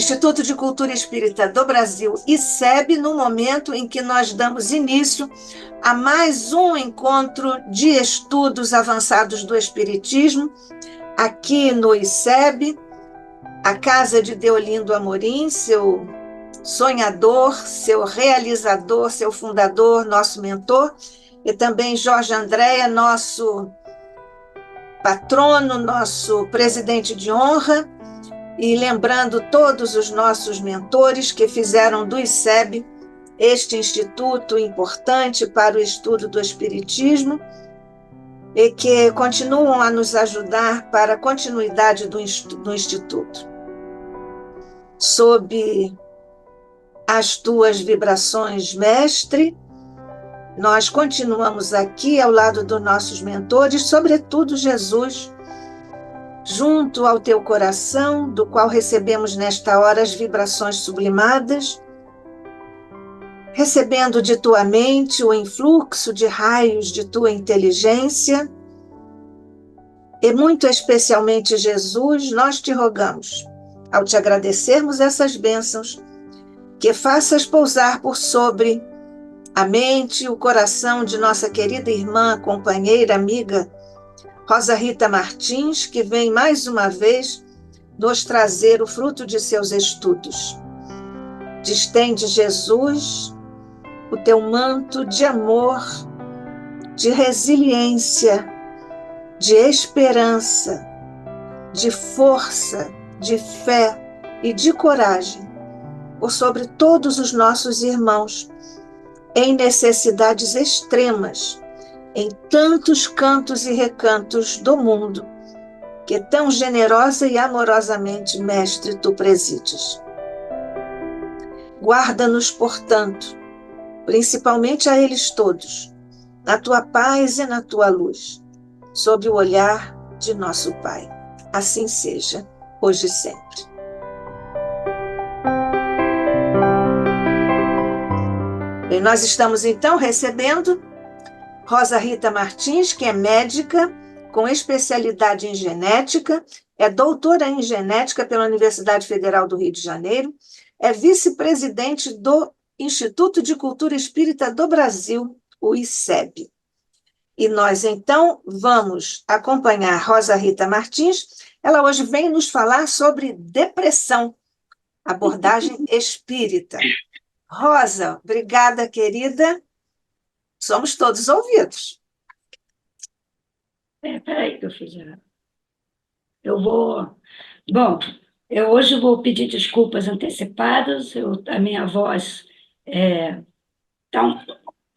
Instituto de Cultura Espírita do Brasil, ICEB, no momento em que nós damos início a mais um encontro de estudos avançados do Espiritismo, aqui no ICEB, a casa de Deolindo Amorim, seu sonhador, seu realizador, seu fundador, nosso mentor, e também Jorge Andréa, nosso patrono, nosso presidente de honra, e lembrando todos os nossos mentores que fizeram do ICEB este instituto importante para o estudo do Espiritismo e que continuam a nos ajudar para a continuidade do Instituto. Sob as tuas vibrações, mestre, nós continuamos aqui ao lado dos nossos mentores, sobretudo Jesus, junto ao teu coração, do qual recebemos nesta hora as vibrações sublimadas, recebendo de tua mente o influxo de raios de tua inteligência, e muito especialmente, Jesus, nós te rogamos, ao te agradecermos essas bênçãos, que faças pousar por sobre a mente e o coração de nossa querida irmã, companheira, amiga, Rosa Rita Martins, que vem mais uma vez nos trazer o fruto de seus estudos. Distende, Jesus, o teu manto de amor, de resiliência, de esperança, de força, de fé e de coragem por sobre todos os nossos irmãos em necessidades extremas, em tantos cantos e recantos do mundo, que tão generosa e amorosamente, Mestre, tu presides. Guarda-nos, portanto, principalmente a eles todos, na tua paz e na tua luz, sob o olhar de nosso Pai. Assim seja, hoje e sempre. E nós estamos, então, recebendo Rosa Rita Martins, que é médica com especialidade em genética, é doutora em genética pela Universidade Federal do Rio de Janeiro, é vice-presidente do Instituto de Cultura Espírita do Brasil, o ICEB. E nós, então, vamos acompanhar Rosa Rita Martins. Ela hoje vem nos falar sobre depressão, abordagem espírita. Rosa, obrigada, querida. Somos todos ouvidos. Peraí que eu fiz errado. Bom, eu hoje vou pedir desculpas antecipadas, a minha voz está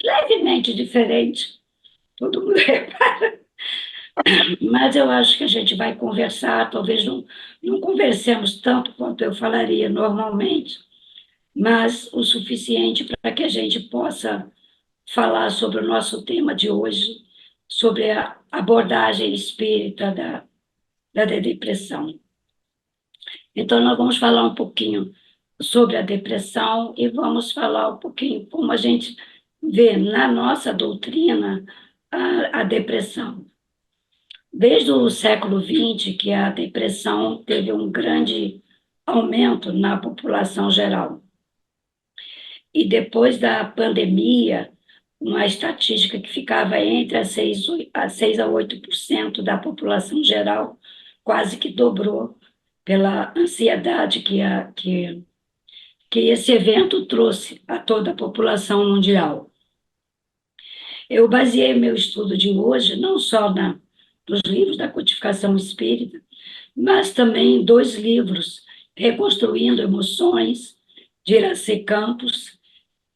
levemente diferente, todo mundo repara, mas eu acho que a gente vai conversar, talvez não conversemos tanto quanto eu falaria normalmente, mas o suficiente para que a gente possa falar sobre o nosso tema de hoje, sobre a abordagem espírita da depressão. Então, nós vamos falar um pouquinho sobre a depressão e vamos falar um pouquinho como a gente vê na nossa doutrina a depressão. Desde o século XX, que a depressão teve um grande aumento na população geral. E depois da pandemia, uma estatística que ficava entre 6 a 8% da população geral, quase que dobrou pela ansiedade que esse evento trouxe a toda a população mundial. Eu baseei meu estudo de hoje não só nos livros da codificação espírita, mas também em 2 livros, Reconstruindo Emoções, de Iracy Campos,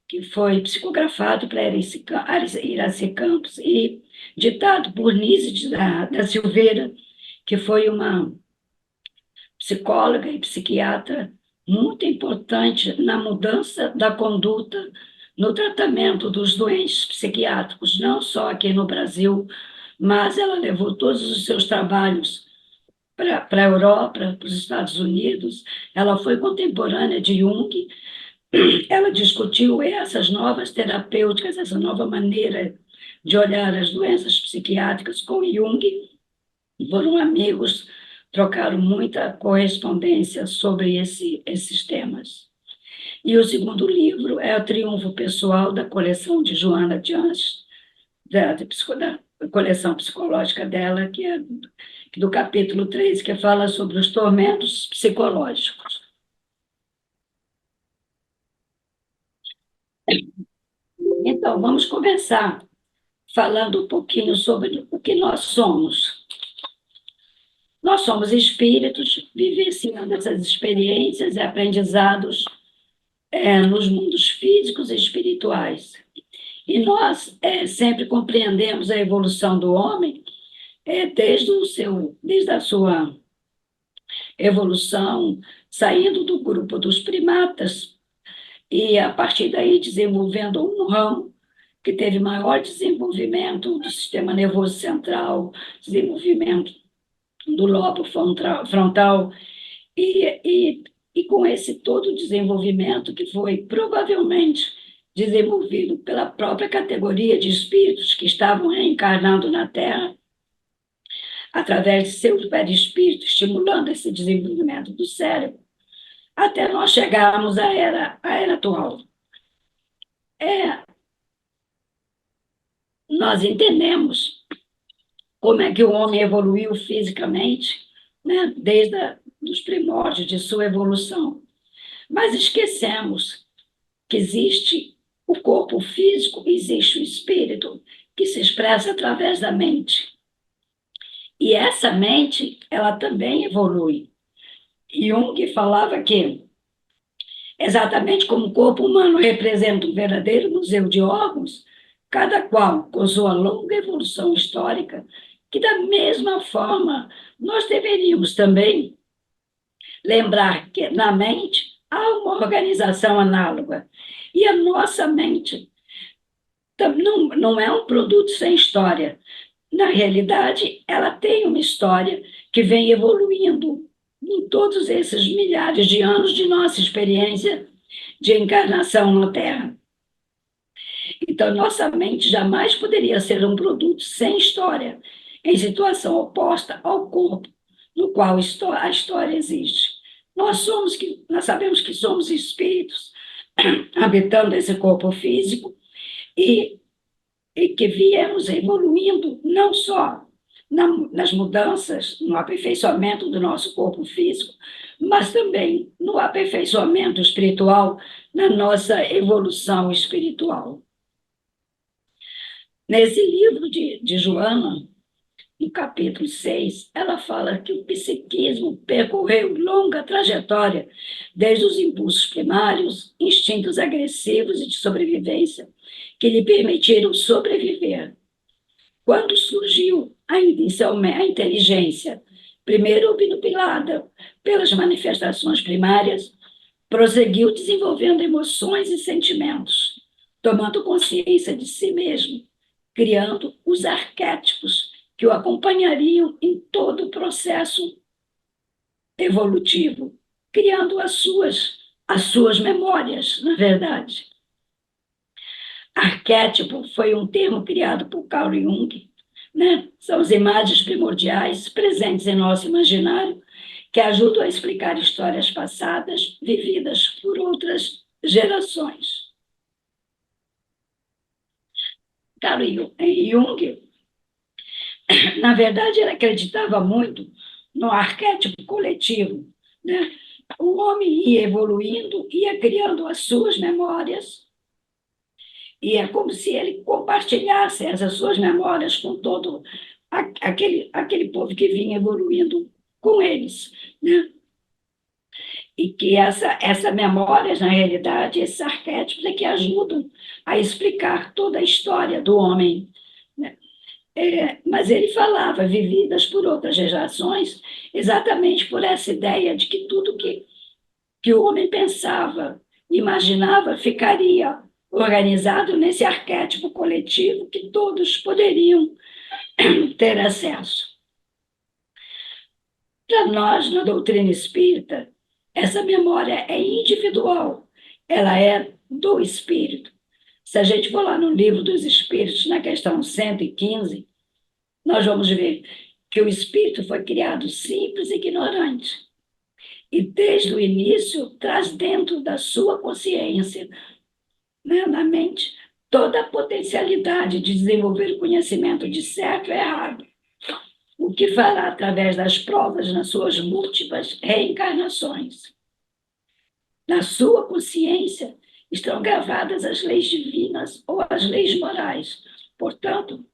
que foi psicografado para Iracy Campos e ditado por Nise da Silveira, que foi uma psicóloga e psiquiatra muito importante na mudança da conduta no tratamento dos doentes psiquiátricos, não só aqui no Brasil, mas ela levou todos os seus trabalhos para a Europa, para os Estados Unidos. Ela foi contemporânea de Jung. Ela discutiu essas novas terapêuticas, essa nova maneira de olhar as doenças psiquiátricas com Jung. Foram amigos trocaram muita correspondência sobre esses temas. E o segundo livro é O Triunfo Pessoal, da coleção de Joana de Anjos, da coleção psicológica dela, que é do capítulo 3, que fala sobre os tormentos psicológicos. Então, vamos começar falando um pouquinho sobre o que nós somos. Nós somos espíritos vivenciando essas experiências e aprendizados nos mundos físicos e espirituais. E nós sempre compreendemos a evolução do homem desde a sua evolução, saindo do grupo dos primatas, e a partir daí desenvolvendo um ramo que teve maior desenvolvimento do sistema nervoso central, desenvolvimento do lobo frontal, e com esse todo desenvolvimento que foi provavelmente desenvolvido pela própria categoria de espíritos que estavam reencarnando na Terra, através de seus perispíritos, estimulando esse desenvolvimento do cérebro, até nós chegarmos à era atual. Nós entendemos como é que o homem evoluiu fisicamente, né, desde os primórdios de sua evolução, mas esquecemos que existe o corpo físico, existe o espírito, que se expressa através da mente. E essa mente, ela também evolui. Jung falava que, exatamente como o corpo humano representa um verdadeiro museu de órgãos, cada qual com sua longa evolução histórica, que da mesma forma nós deveríamos também lembrar que na mente há uma organização análoga. E a nossa mente não é um produto sem história. Na realidade, ela tem uma história que vem evoluindo em todos esses milhares de anos de nossa experiência de encarnação na Terra. Então, nossa mente jamais poderia ser um produto sem história, em situação oposta ao corpo no qual a história existe. Nós sabemos que somos espíritos habitando esse corpo físico e que viemos evoluindo não só nas mudanças, no aperfeiçoamento do nosso corpo físico, mas também no aperfeiçoamento espiritual, na nossa evolução espiritual. Nesse livro de Joana, no capítulo 6, ela fala que o psiquismo percorreu longa trajetória, desde os impulsos primários, instintos agressivos e de sobrevivência, que lhe permitiram sobreviver. Quando surgiu a inteligência, primeiro obnubilada pelas manifestações primárias, prosseguiu desenvolvendo emoções e sentimentos, tomando consciência de si mesmo, criando os arquétipos que o acompanhariam em todo o processo evolutivo, criando as suas memórias, na verdade. Arquétipo foi um termo criado por Carl Jung, né? São as imagens primordiais presentes em nosso imaginário que ajudam a explicar histórias passadas vividas por outras gerações. Carl Jung, na verdade, ele acreditava muito no arquétipo coletivo, né? O homem ia evoluindo, ia criando as suas memórias, e é como se ele compartilhasse essas suas memórias com todo aquele povo que vinha evoluindo com eles, né? E que essa memória, na realidade, esses arquétipos é que ajudam a explicar toda a história do homem, né? Mas ele falava, vividas por outras gerações, exatamente por essa ideia de que tudo que o homem pensava, imaginava, ficaria organizado nesse arquétipo coletivo que todos poderiam ter acesso. Para nós, na doutrina espírita, essa memória é individual, ela é do espírito. Se a gente for lá no Livro dos Espíritos, na questão 115, nós vamos ver que o espírito foi criado simples e ignorante. E, desde o início, traz dentro da sua consciência, né, na mente, toda a potencialidade de desenvolver o conhecimento de certo e errado, o que fará através das provas nas suas múltiplas reencarnações. Na sua consciência estão gravadas as leis divinas ou as leis morais. Portanto,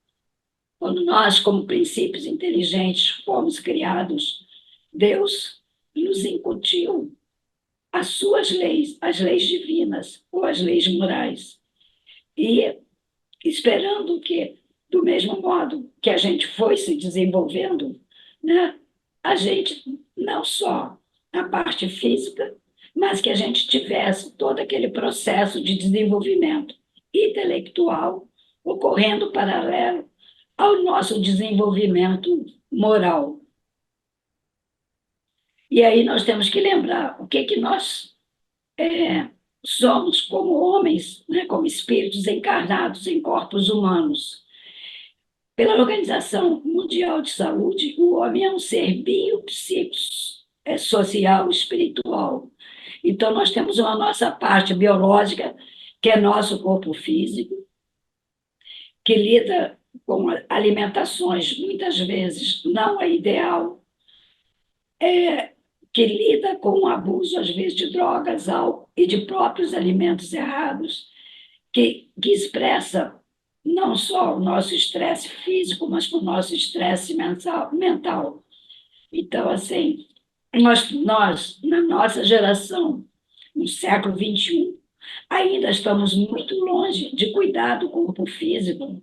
quando nós, como princípios inteligentes, fomos criados, Deus nos incutiu as suas leis, as leis divinas ou as leis morais. E esperando que, do mesmo modo que a gente foi se desenvolvendo, né, a gente não só a parte física, mas que a gente tivesse todo aquele processo de desenvolvimento intelectual ocorrendo paralelo ao nosso desenvolvimento moral. E aí nós temos que lembrar o que nós somos como homens, né, como espíritos encarnados em corpos humanos. Pela Organização Mundial de Saúde, o homem é um ser biopsicossocial espiritual. Então, nós temos a nossa parte biológica, que é nosso corpo físico, que lida com alimentações, muitas vezes não é ideal, que lida com o abuso, às vezes, de drogas, álcool e de próprios alimentos errados, que expressa não só o nosso estresse físico, mas o nosso estresse mental. Então, assim, nós, na nossa geração, no século XXI, ainda estamos muito longe de cuidar do corpo físico,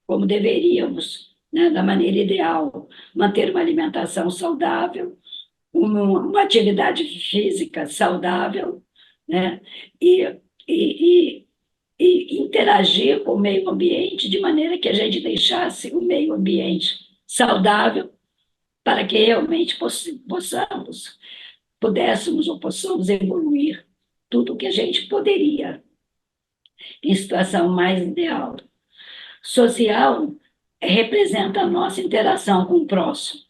como deveríamos, né, da maneira ideal, manter uma alimentação saudável, uma atividade física saudável, né, e, e, e interagir com o meio ambiente de maneira que a gente deixasse o meio ambiente saudável para que realmente pudéssemos ou possamos evoluir tudo o que a gente poderia em situação mais ideal. Social representa a nossa interação com o próximo.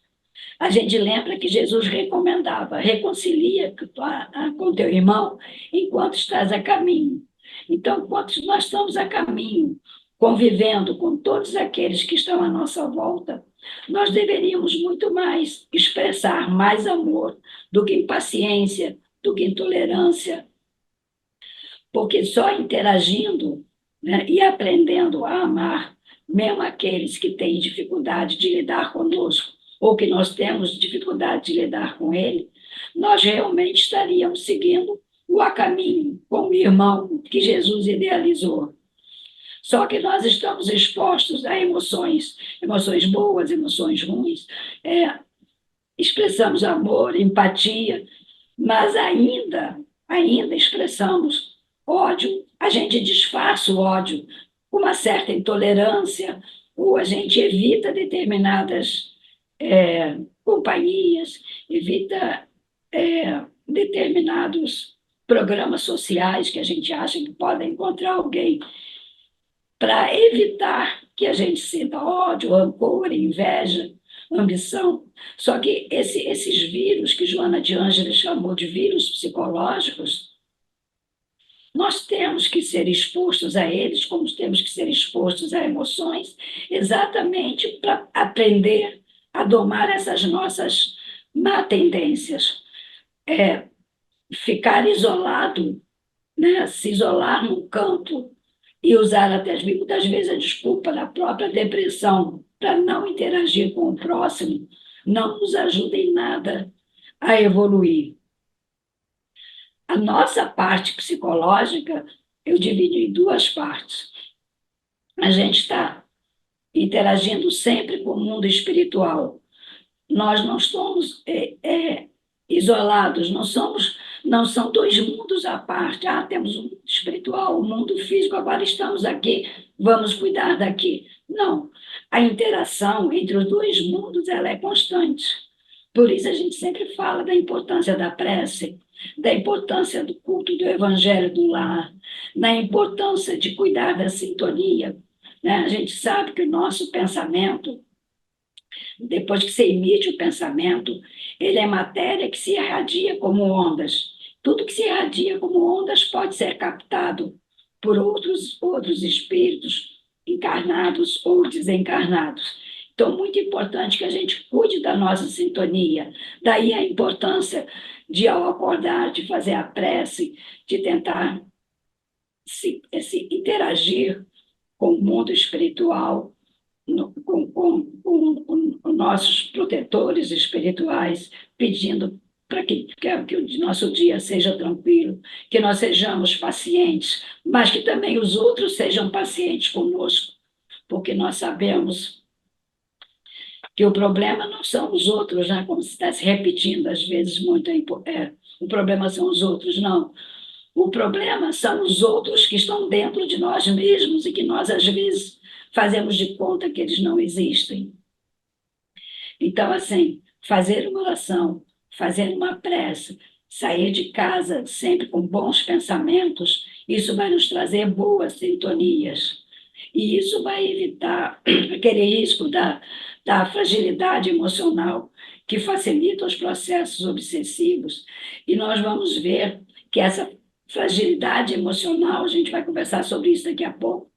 A gente lembra que Jesus recomendava: reconcilia com teu irmão enquanto estás a caminho. Então, enquanto nós estamos a caminho, convivendo com todos aqueles que estão à nossa volta, nós deveríamos muito mais expressar mais amor do que impaciência, do que intolerância, porque só interagindo, né, e aprendendo a amar, mesmo aqueles que têm dificuldade de lidar conosco, ou que nós temos dificuldade de lidar com ele, nós realmente estaríamos seguindo o caminho com o irmão que Jesus idealizou. Só que nós estamos expostos a emoções boas, emoções ruins, expressamos amor, empatia, mas ainda expressamos ódio, a gente disfarça o ódio com uma certa intolerância, ou a gente evita determinadas companhias, evita determinados programas sociais que a gente acha que podem encontrar alguém para evitar que a gente sinta ódio, rancor, inveja, ambição. Só que esses vírus que Joana de Ângeles chamou de vírus psicológicos, nós temos que ser expostos a eles, como temos que ser expostos a emoções, exatamente para aprender a domar essas nossas má tendências. Ficar isolado, né? Se isolar num canto e usar até muitas vezes a desculpa da própria depressão para não interagir com o próximo, não nos ajuda em nada a evoluir. A nossa parte psicológica eu divido em duas partes. A gente está interagindo sempre com o mundo espiritual. Nós não estamos isolados, não são dois mundos à parte. Temos o mundo espiritual, o mundo físico, agora estamos aqui, vamos cuidar daqui. Não, a interação entre os dois mundos ela é constante. Por isso a gente sempre fala da importância da prece, da importância do culto do evangelho do lar, da importância de cuidar da sintonia, né? A gente sabe que o nosso pensamento Depois que você emite o pensamento, ele é matéria que se irradia como ondas. Tudo que se irradia como ondas pode ser captado por outros espíritos encarnados ou desencarnados. Então, muito importante que a gente cuide da nossa sintonia. Daí a importância de, ao acordar, de fazer a prece, de tentar se interagir com o mundo espiritual, com nossos protetores espirituais, pedindo para que o nosso dia seja tranquilo, que nós sejamos pacientes, mas que também os outros sejam pacientes conosco, porque nós sabemos que o problema não são os outros, né? Como se está se repetindo às vezes muito, o problema são os outros, não. O problema são os outros que estão dentro de nós mesmos e que nós, às vezes, fazemos de conta que eles não existem. Então, assim, fazer uma oração, fazer uma prece, sair de casa sempre com bons pensamentos, isso vai nos trazer boas sintonias. E isso vai evitar aquele risco da fragilidade emocional que facilita os processos obsessivos. E nós vamos ver que essa fragilidade emocional, a gente vai conversar sobre isso daqui a pouco,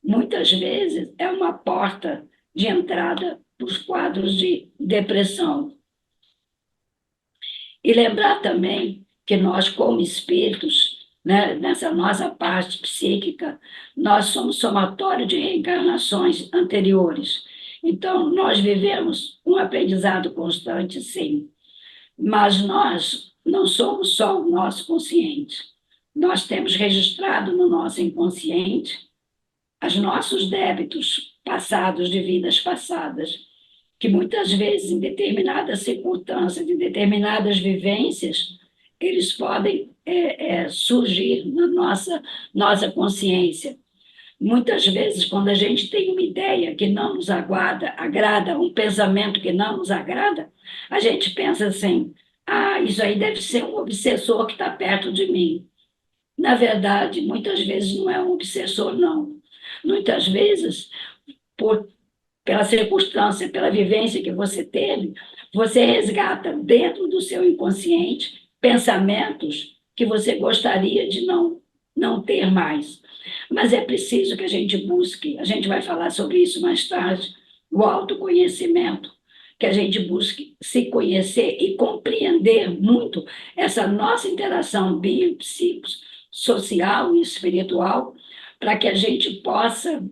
muitas vezes é uma porta de entrada para os quadros de depressão. E lembrar também que nós, como espíritos, né, nessa nossa parte psíquica, nós somos somatório de reencarnações anteriores. Então, nós vivemos um aprendizado constante, sim, mas nós não somos só o nosso consciente. Nós temos registrado no nosso inconsciente os nossos débitos passados, de vidas passadas, que muitas vezes, em determinadas circunstâncias, em determinadas vivências, eles podem surgir na nossa consciência. Muitas vezes, quando a gente tem uma ideia que não nos agrada, um pensamento que não nos agrada, a gente pensa assim: ah, isso aí deve ser um obsessor que está perto de mim. Na verdade, muitas vezes não é um obsessor, não. Muitas vezes, por, pela circunstância, pela vivência que você teve, você resgata dentro do seu inconsciente pensamentos que você gostaria de não ter mais. Mas é preciso que a gente busque, a gente vai falar sobre isso mais tarde, o autoconhecimento, que a gente busque se conhecer e compreender muito essa nossa interação social e espiritual, para que a gente possa,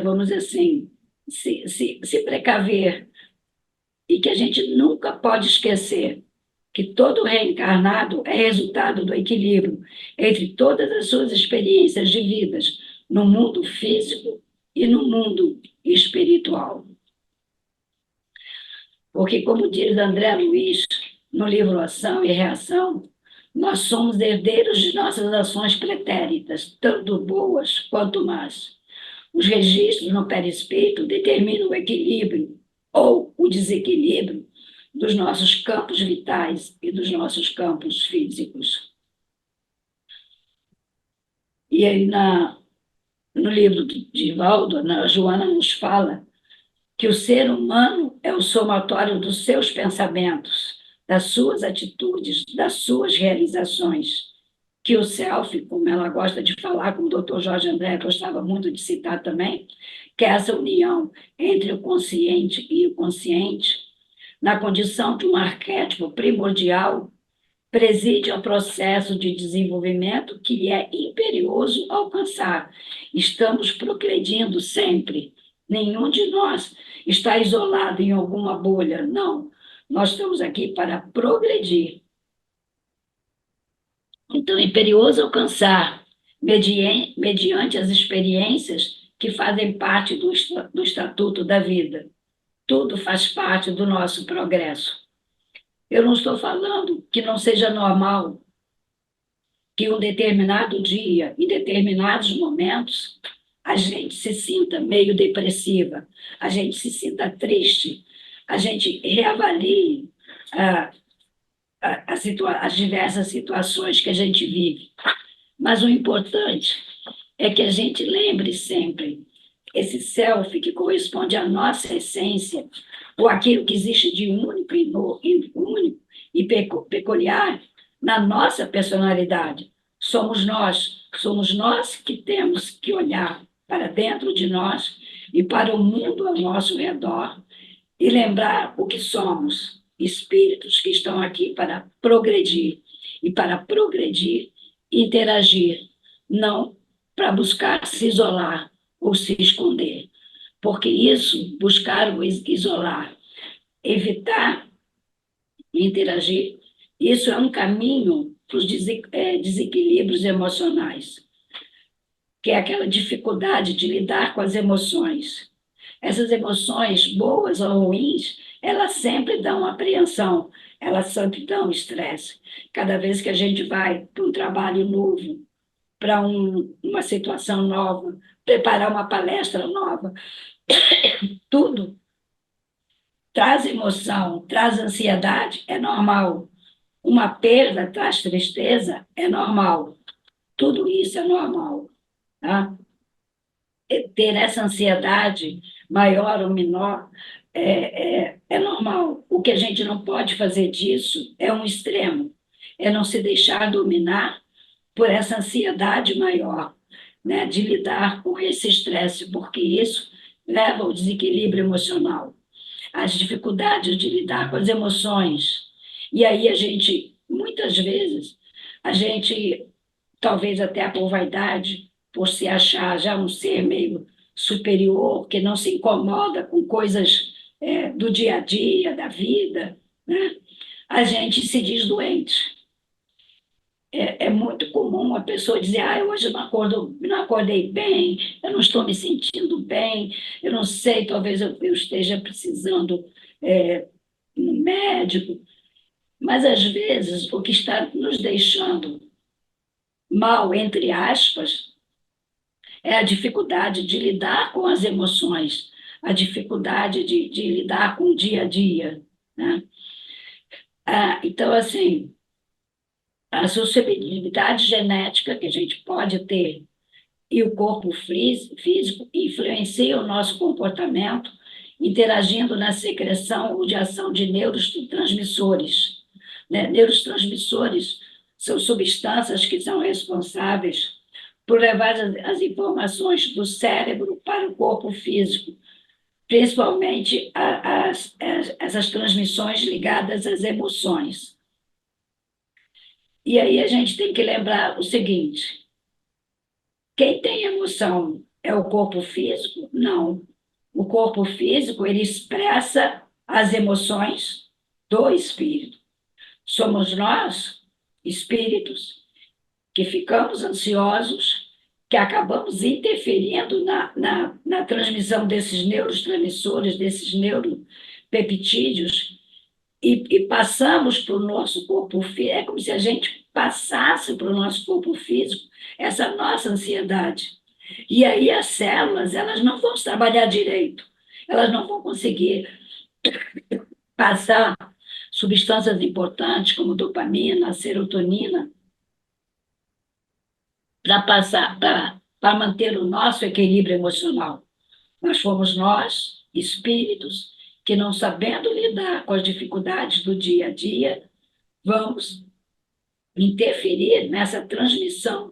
vamos dizer assim, se precaver, e que a gente nunca pode esquecer que todo reencarnado é resultado do equilíbrio entre todas as suas experiências de vidas no mundo físico e no mundo espiritual. Porque, como diz André Luiz no livro Ação e Reação, nós somos herdeiros de nossas ações pretéritas, tanto boas quanto más. Os registros no perispírito determinam o equilíbrio ou o desequilíbrio dos nossos campos vitais e dos nossos campos físicos. E aí, no livro de Valdo, a Joana nos fala que o ser humano é o somatório dos seus pensamentos, das suas atitudes, das suas realizações. Que o self, como ela gosta de falar, como o Dr. Jorge André gostava muito de citar também, que é essa união entre o consciente e o consciente, na condição de um arquétipo primordial, preside ao processo de desenvolvimento que é imperioso alcançar. Estamos progredindo sempre. Nenhum de nós está isolado em alguma bolha. Não. Nós estamos aqui para progredir. Então, é imperioso alcançar, mediante as experiências que fazem parte do estatuto da vida. Tudo faz parte do nosso progresso. Eu não estou falando que não seja normal que um determinado dia, em determinados momentos, a gente se sinta meio depressiva, a gente se sinta triste, a gente reavalie as diversas situações que a gente vive. Mas o importante é que a gente lembre sempre esse self que corresponde à nossa essência, ou aquilo que existe de único único e peculiar na nossa personalidade. Somos nós que temos que olhar para dentro de nós e para o mundo ao nosso redor e lembrar o que somos, espíritos que estão aqui para progredir, e para progredir, interagir, não para buscar se isolar ou se esconder, porque isso, buscar o isolar, evitar interagir, isso é um caminho para os desequilíbrios emocionais, que é aquela dificuldade de lidar com as emoções. Essas emoções, boas ou ruins, elas sempre dão apreensão, elas sempre dão estresse. Cada vez que a gente vai para um trabalho novo, para uma situação nova, preparar uma palestra nova, tudo traz emoção, traz ansiedade, é normal. Uma perda traz tristeza, é normal. Tudo isso é normal. Tá? Ter essa ansiedade maior ou menor é normal. O que a gente não pode fazer disso é um extremo, é não se deixar dominar por essa ansiedade maior, né, de lidar com esse estresse, porque isso leva ao desequilíbrio emocional, as dificuldades de lidar com as emoções. E aí a gente, muitas vezes, a gente, talvez até por vaidade, por se achar já um ser meio superior, que não se incomoda com coisas do dia a dia, da vida, né? A gente se diz doente. É muito comum a pessoa dizer, hoje eu não acordei bem, eu não estou me sentindo bem, eu não sei, talvez eu esteja precisando ir no médico. Mas, às vezes, o que está nos deixando mal, entre aspas, é a dificuldade de lidar com as emoções, a dificuldade de lidar com o dia a dia, né? Então, assim, a suscetibilidade genética que a gente pode ter e o corpo físico influenciam o nosso comportamento, interagindo na secreção ou de ação de neurotransmissores. Né? Neurotransmissores são substâncias que são responsáveis por levar as informações do cérebro para o corpo físico, principalmente essas transmissões ligadas às emoções. E aí a gente tem que lembrar o seguinte: quem tem emoção é o corpo físico? Não. O corpo físico, ele expressa as emoções do espírito. Somos nós, espíritos, que ficamos ansiosos, que acabamos interferindo na transmissão desses neurotransmissores, desses neuropeptídeos, e passamos para o nosso corpo físico. É como se a gente passasse para o nosso corpo físico essa nossa ansiedade. E aí as células, elas não vão trabalhar direito, elas não vão conseguir passar substâncias importantes como dopamina, serotonina, para manter o nosso equilíbrio emocional. Nós fomos nós, espíritos, que não sabendo lidar com as dificuldades do dia a dia, vamos interferir nessa transmissão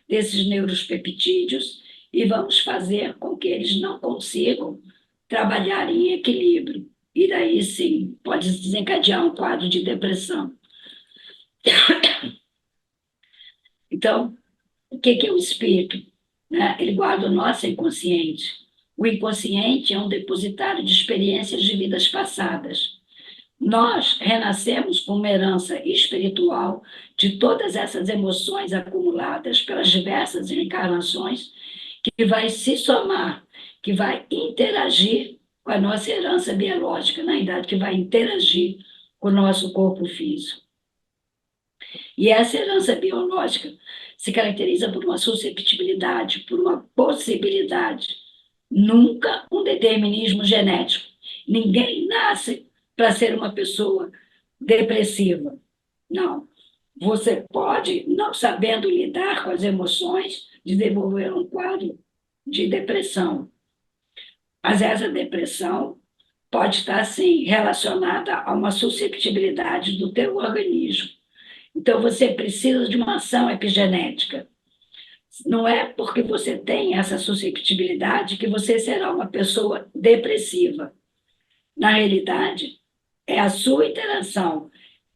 desses neuropeptídeos e vamos fazer com que eles não consigam trabalhar em equilíbrio. E daí, sim, pode desencadear um quadro de depressão. Então, o que é o espírito? Ele guarda o nosso inconsciente. O inconsciente é um depositário de experiências de vidas passadas. Nós renascemos com uma herança espiritual de todas essas emoções acumuladas pelas diversas encarnações, que vai se somar, que vai interagir com a nossa herança biológica, na idade, que vai interagir com o nosso corpo físico. E essa herança biológica se caracteriza por uma susceptibilidade, por uma possibilidade, nunca um determinismo genético. Ninguém nasce para ser uma pessoa depressiva. Não. Você pode, não sabendo lidar com as emoções, desenvolver um quadro de depressão. Mas essa depressão pode estar, sim, relacionada a uma susceptibilidade do teu organismo. Então, você precisa de uma ação epigenética. Não é porque você tem essa susceptibilidade que você será uma pessoa depressiva. Na realidade, é a sua interação,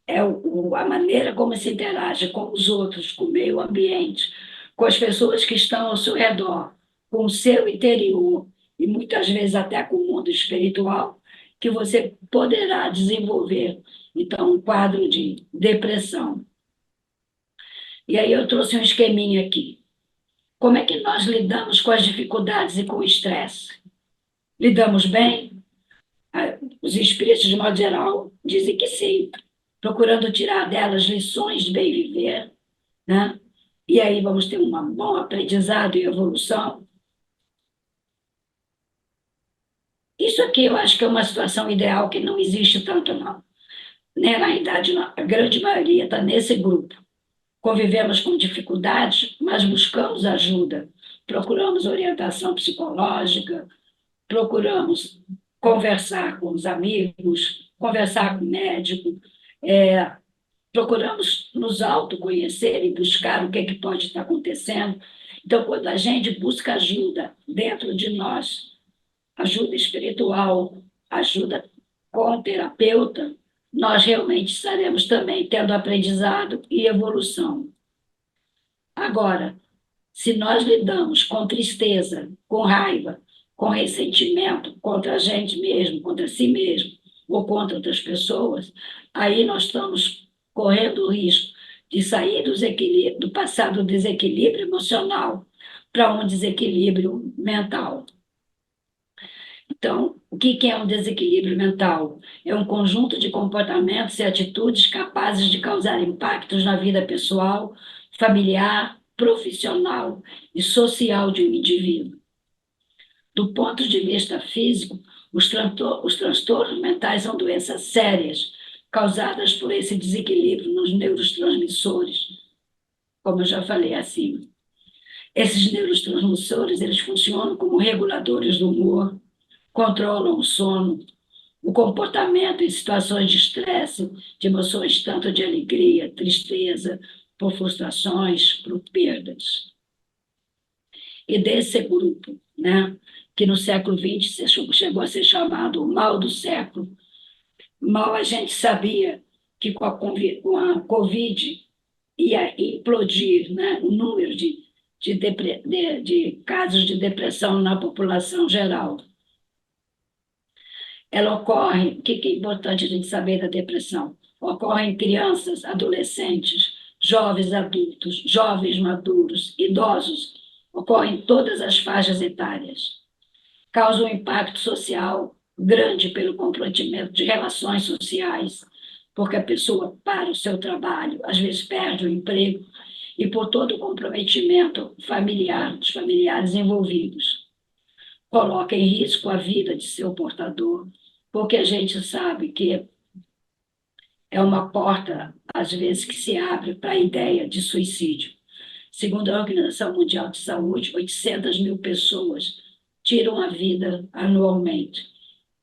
a maneira como se interage com os outros, com o meio ambiente, com as pessoas que estão ao seu redor, com o seu interior e muitas vezes até com o mundo espiritual, que você poderá desenvolver, então, um quadro de depressão. E aí eu trouxe um esqueminha aqui. Como é que nós lidamos com as dificuldades e com o estresse? Lidamos bem? Os espíritos, de modo geral, dizem que sim, procurando tirar delas lições de bem viver, né? E aí vamos ter um bom aprendizado e evolução. Isso aqui eu acho que é uma situação ideal que não existe tanto, não. Né? Na realidade, a grande maioria está nesse grupo. Convivemos com dificuldades, mas buscamos ajuda, procuramos orientação psicológica, procuramos conversar com os amigos, conversar com o médico, é, procuramos nos autoconhecer e buscar o que, é que pode estar acontecendo. Então, quando a gente busca ajuda dentro de nós, ajuda espiritual, ajuda com o terapeuta, nós realmente estaremos também tendo aprendizado e evolução. Agora, se nós lidamos com tristeza, com raiva, com ressentimento contra a gente mesmo, contra si mesmo, ou contra outras pessoas, aí nós estamos correndo o risco de sair do passado desequilíbrio emocional para um desequilíbrio mental. Então, o que é um desequilíbrio mental? É um conjunto de comportamentos e atitudes capazes de causar impactos na vida pessoal, familiar, profissional e social de um indivíduo. Do ponto de vista físico, os transtornos mentais são doenças sérias causadas por esse desequilíbrio nos neurotransmissores, como eu já falei acima. Esses neurotransmissores, eles funcionam como reguladores do humor, controlam o sono, o comportamento em situações de estresse, de emoções tanto de alegria, tristeza, por frustrações, por perdas. E desse grupo, né, que no século XX chegou a ser chamado o mal do século. Mal a gente sabia que com a Covid ia implodir, né, o número de casos de depressão na população geral. Ela ocorre, o que é importante a gente saber da depressão? Ocorre em crianças, adolescentes, jovens adultos, jovens maduros, idosos, ocorre em todas as faixas etárias. Causa um impacto social grande pelo comprometimento de relações sociais, porque a pessoa para o seu trabalho, às vezes perde o emprego, e por todo o comprometimento familiar, dos familiares envolvidos. Coloca em risco a vida de seu portador, porque a gente sabe que é uma porta, às vezes, que se abre para a ideia de suicídio. Segundo a Organização Mundial de Saúde, 800 mil pessoas tiram a vida anualmente.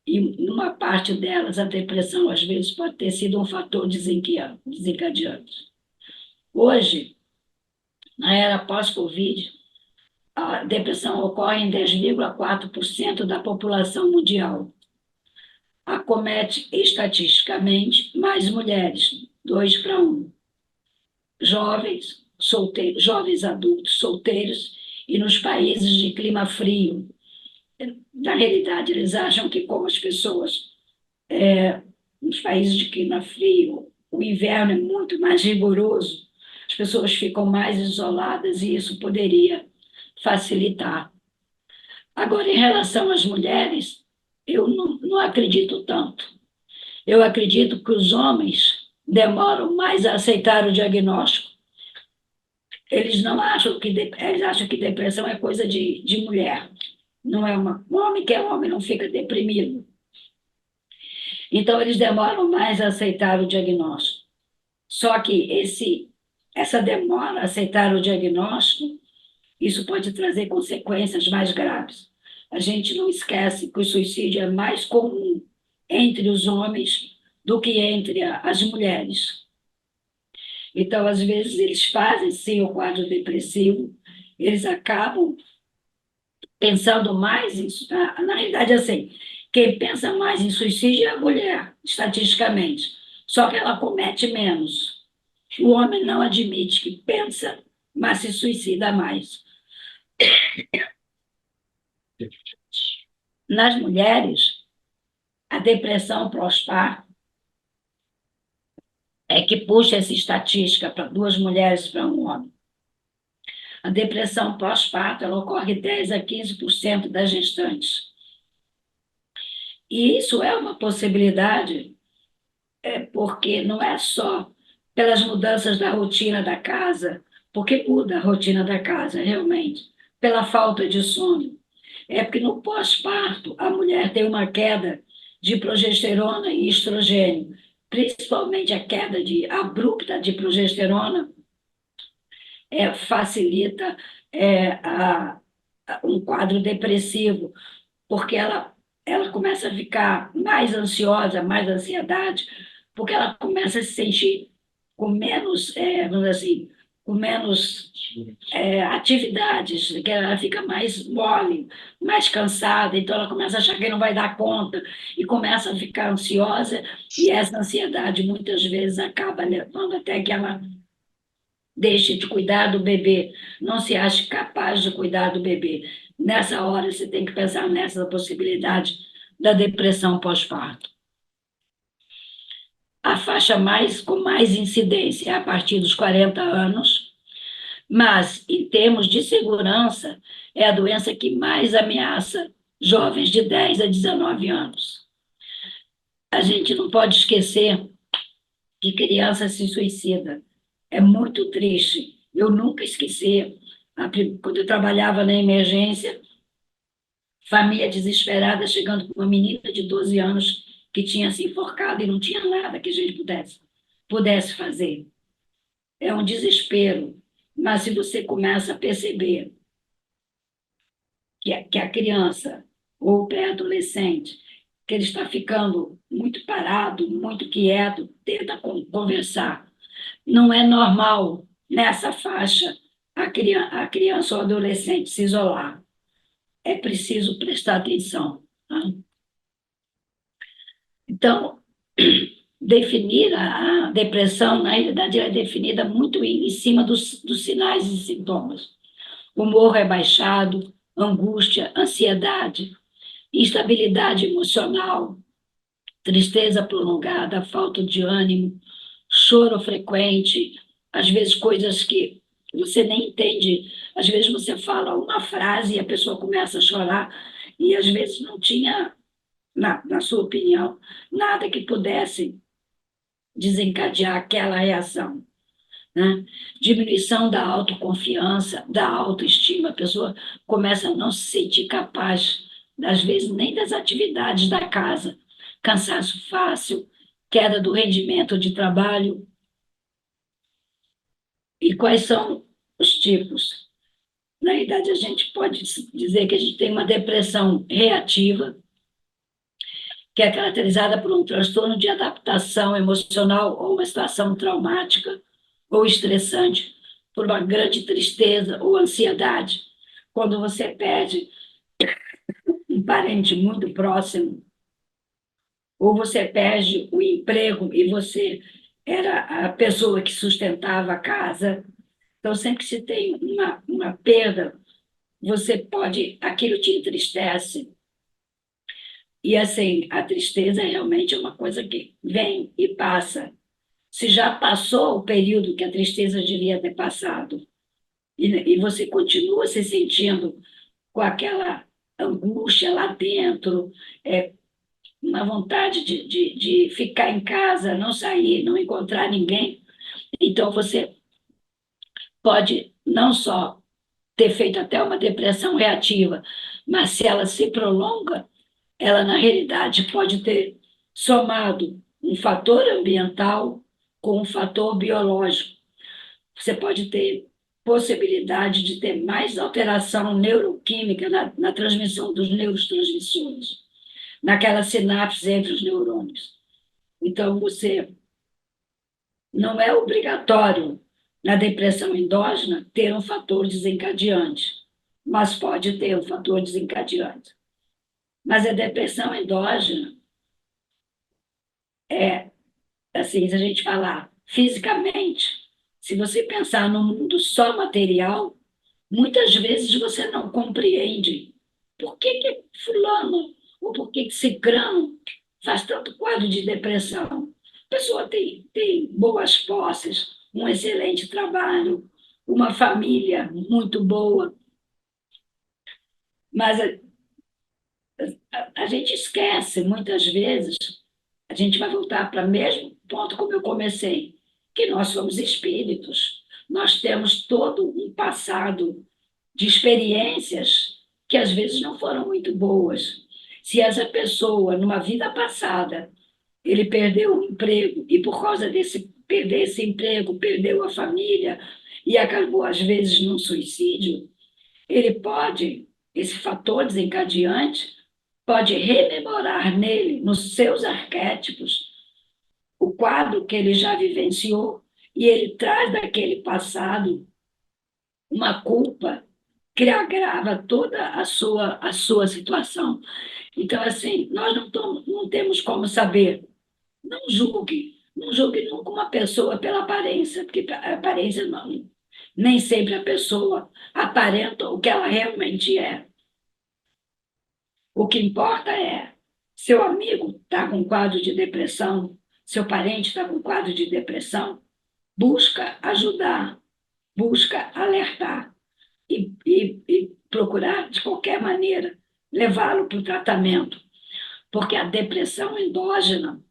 E, numa parte delas, a depressão, às vezes, pode ter sido um fator desencadeante. Hoje, na era pós-Covid, a depressão ocorre em 10,4% da população mundial. Acomete estatisticamente mais mulheres, 2 para 1. Jovens adultos solteiros e nos países de clima frio. Na realidade, eles acham que como as pessoas, nos países de clima frio, o inverno é muito mais rigoroso, as pessoas ficam mais isoladas e isso poderia facilitar. Agora, em relação às mulheres, eu não acredito tanto. Eu acredito que os homens demoram mais a aceitar o diagnóstico. Eles não acham que eles acham que depressão é coisa de mulher. Não é um homem que é homem não fica deprimido. Então eles demoram mais a aceitar o diagnóstico. Só que essa demora a aceitar o diagnóstico, isso pode trazer consequências mais graves, a gente não esquece que o suicídio é mais comum entre os homens do que entre as mulheres. Então, às vezes, eles fazem, sim, o quadro depressivo, eles acabam pensando mais nisso. Na realidade, assim, quem pensa mais em suicídio é a mulher, estatisticamente. Só que ela comete menos. O homem não admite que pensa, mas se suicida mais. Nas mulheres, a depressão pós-parto é que puxa essa estatística para duas mulheres para um homem. A depressão pós-parto ela ocorre 10 a 15% das gestantes. E isso é uma possibilidade, porque não é só pelas mudanças da rotina da casa, porque muda a rotina da casa, realmente, pela falta de sono. É porque no pós-parto a mulher tem uma queda de progesterona e estrogênio, principalmente a queda abrupta de progesterona facilita um quadro depressivo, porque ela começa a ficar mais ansiosa, mais ansiedade, porque ela começa a se sentir com menos, vamos dizer assim, com menos atividades, que ela fica mais mole, mais cansada, então ela começa a achar que não vai dar conta e começa a ficar ansiosa, e essa ansiedade muitas vezes acaba levando até que ela deixe de cuidar do bebê, não se ache capaz de cuidar do bebê. Nessa hora, você tem que pensar nessa possibilidade da depressão pós-parto. A faixa com mais incidência é a partir dos 40 anos, mas, em termos de segurança, é a doença que mais ameaça jovens de 10 a 19 anos. A gente não pode esquecer que criança se suicida. É muito triste. Eu nunca esqueci, quando eu trabalhava na emergência, família desesperada chegando com uma menina de 12 anos que tinha se enforcado e não tinha nada que a gente pudesse fazer. É um desespero. Mas se você começa a perceber que a criança ou o pré-adolescente, que ele está ficando muito parado, muito quieto, tenta conversar. Não é normal, nessa faixa, a criança ou adolescente se isolar. É preciso prestar atenção. Tá? Então, definir a depressão, na realidade, ela é definida muito em cima dos sinais e sintomas. O humor é baixado, angústia, ansiedade, instabilidade emocional, tristeza prolongada, falta de ânimo, choro frequente, às vezes coisas que você nem entende. Às vezes você fala uma frase e a pessoa começa a chorar, e às vezes não tinha, na sua opinião, nada que pudesse desencadear aquela reação. Né? Diminuição da autoconfiança, da autoestima, a pessoa começa a não se sentir capaz, às vezes, nem das atividades da casa, cansaço fácil, queda do rendimento de trabalho. E quais são os tipos? Na verdade, a gente pode dizer que a gente tem uma depressão reativa, que é caracterizada por um transtorno de adaptação emocional ou uma situação traumática ou estressante, por uma grande tristeza ou ansiedade. Quando você perde um parente muito próximo, ou você perde o emprego e você era a pessoa que sustentava a casa. Então, sempre que se tem uma perda, você pode, aquilo te entristece. E assim, a tristeza realmente é uma coisa que vem e passa. Se já passou o período que a tristeza devia ter passado, e você continua se sentindo com aquela angústia lá dentro, uma vontade de ficar em casa, não sair, não encontrar ninguém, então você pode não só ter feito até uma depressão reativa, mas se ela se prolonga, ela na realidade pode ter somado um fator ambiental com um fator biológico. Você pode ter possibilidade de ter mais alteração neuroquímica na transmissão dos neurotransmissores, naquela sinapse entre os neurônios. Então, você não é obrigatório na depressão endógena ter um fator desencadeante, mas pode ter um fator desencadeante. Mas a depressão endógena é, assim, se a gente falar fisicamente, se você pensar no mundo só material, muitas vezes você não compreende por que fulano ou por que cicrano faz tanto quadro de depressão. A pessoa tem boas posses, um excelente trabalho, uma família muito boa, mas a gente esquece muitas vezes, a gente vai voltar para o mesmo ponto como eu comecei, que nós somos espíritos, nós temos todo um passado de experiências que às vezes não foram muito boas. Se essa pessoa, numa vida passada, ele perdeu o emprego e por causa desse perder esse emprego, perdeu a família e acabou às vezes num suicídio, ele pode, esse fator desencadeante, pode rememorar nele, nos seus arquétipos, o quadro que ele já vivenciou e ele traz daquele passado uma culpa que agrava toda a sua situação. Então, assim, nós não temos como saber. Não julgue nunca uma pessoa pela aparência, porque a aparência não, nem sempre a pessoa aparenta o que ela realmente é. O que importa é, seu amigo está com quadro de depressão, seu parente está com quadro de depressão, busca ajudar, busca alertar e procurar, de qualquer maneira, levá-lo para o tratamento. Porque a depressão endógena,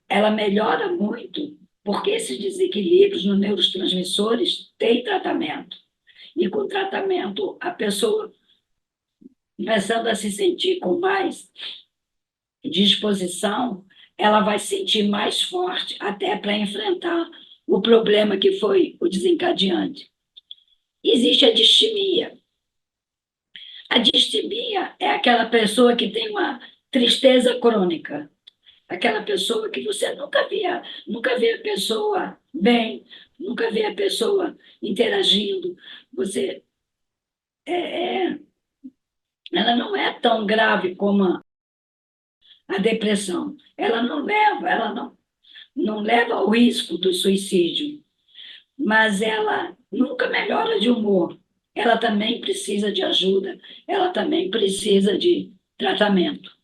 ela melhora muito, porque esses desequilíbrios nos neurotransmissores têm tratamento. E com o tratamento, a pessoa começando a se sentir com mais disposição, ela vai se sentir mais forte até para enfrentar o problema que foi o desencadeante. Existe a distimia. A distimia é aquela pessoa que tem uma tristeza crônica, aquela pessoa que você nunca vê a pessoa bem, nunca vê a pessoa interagindo. Você, ela não é tão grave como a depressão. Ela não leva ao risco do suicídio, mas ela nunca melhora de humor. Ela também precisa de ajuda, ela também precisa de tratamento.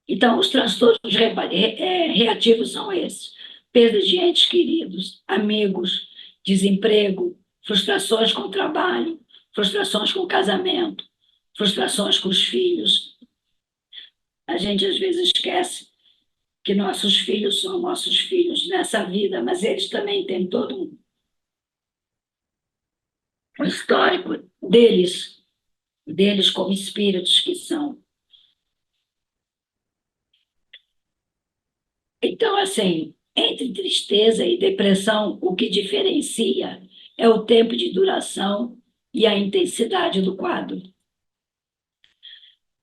Então, os transtornos reativos são esses: perda de entes queridos, amigos, desemprego, frustrações com o trabalho, frustrações com o casamento, frustrações com os filhos. A gente às vezes esquece que nossos filhos são nossos filhos nessa vida, mas eles também têm todo um histórico deles como espíritos que são. Então, assim, entre tristeza e depressão, o que diferencia é o tempo de duração e a intensidade do quadro.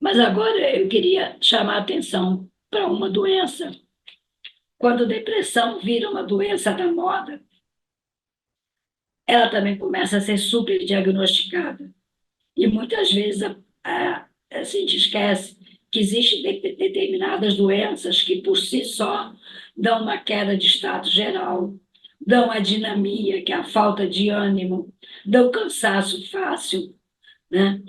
Mas agora eu queria chamar a atenção para uma doença. Quando a depressão vira uma doença da moda, ela também começa a ser superdiagnosticada. E muitas vezes a gente esquece que existem determinadas doenças que, por si só, dão uma queda de status geral, dão a dinamia, que é a falta de ânimo, dão cansaço fácil, né?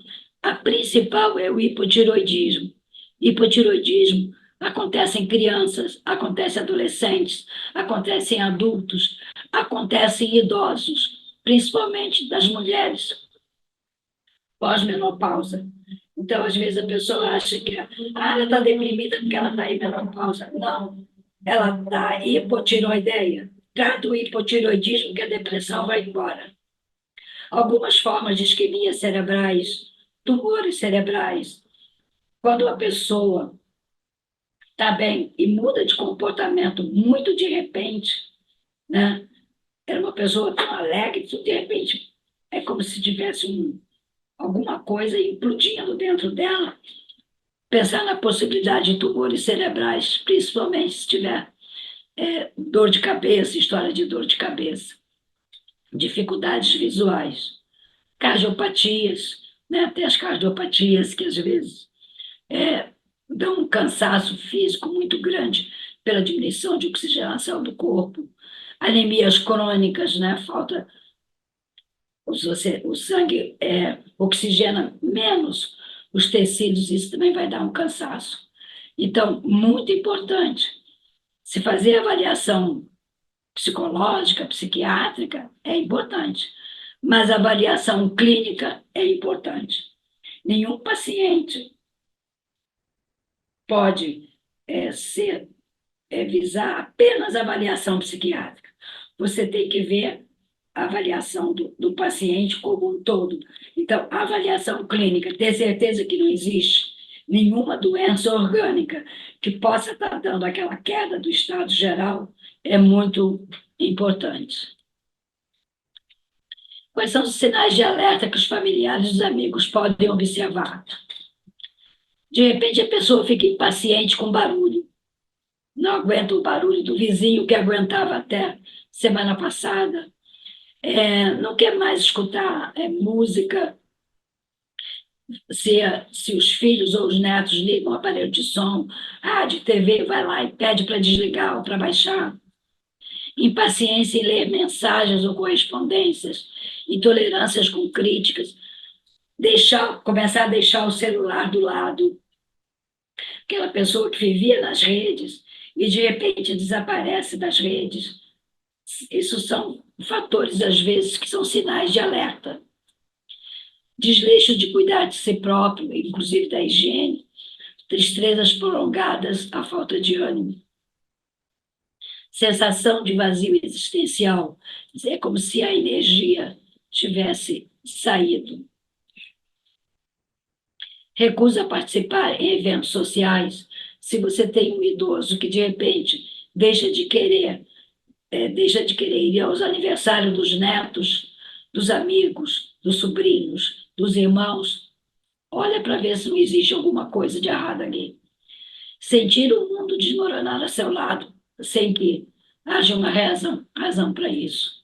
A principal é o hipotiroidismo. Hipotiroidismo acontece em crianças, acontece em adolescentes, acontece em adultos, acontece em idosos, principalmente das mulheres pós-menopausa. Então, às vezes, a pessoa acha que ela está deprimida porque ela está em menopausa. Não, ela está hipotiroideia. Trata o hipotiroidismo que a depressão vai embora. Algumas formas de isquemia cerebrais, tumores cerebrais. Quando a pessoa está bem e muda de comportamento muito de repente, né? era uma pessoa tão alegre, que de repente é como se tivesse alguma coisa implodindo dentro dela. Pensar na possibilidade de tumores cerebrais, principalmente se tiver dor de cabeça, história de dor de cabeça, dificuldades visuais, cardiopatias, né? Até as cardiopatias que às vezes dão um cansaço físico muito grande pela diminuição de oxigenação do corpo, anemias crônicas, né? Falta o sangue oxigena menos os tecidos, isso também vai dar um cansaço. Então, muito importante, se fazer avaliação psicológica, psiquiátrica, é importante, mas a avaliação clínica é importante. Nenhum paciente pode visar apenas a avaliação psiquiátrica. Você tem que ver a avaliação do paciente como um todo. Então, a avaliação clínica, ter certeza que não existe nenhuma doença orgânica que possa estar dando aquela queda do estado geral, é muito importante. Quais são os sinais de alerta que os familiares e os amigos podem observar? De repente, a pessoa fica impaciente com barulho, não aguenta o barulho do vizinho que aguentava até semana passada, não quer mais escutar música. Se os filhos ou os netos ligam o aparelho de som, rádio, TV, vai lá e pede para desligar ou para baixar. Impaciência em ler mensagens ou correspondências, intolerâncias com críticas, começar a deixar o celular do lado. Aquela pessoa que vivia nas redes e de repente desaparece das redes. Isso são fatores, às vezes, que são sinais de alerta. Desleixo de cuidar de si próprio, inclusive da higiene, tristezas prolongadas, a falta de ânimo. Sensação de vazio existencial, é como se a energia tivesse saído. Recusa participar em eventos sociais. Se você tem um idoso que, de repente, deixa de querer ir aos aniversários dos netos, dos amigos, dos sobrinhos, dos irmãos, olha para ver se não existe alguma coisa de errado ali. Sentir o mundo desmoronar a seu lado, sem que haja uma razão para isso.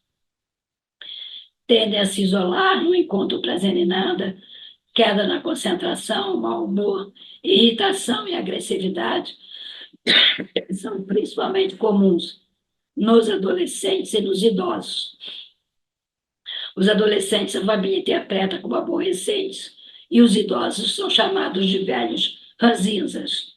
Tendem a se isolar, não encontram prazer em nada, queda na concentração, mau humor, irritação e agressividade são principalmente comuns nos adolescentes e nos idosos. Os adolescentes a família interpreta como aborrecentes e os idosos são chamados de velhos ranzinzas.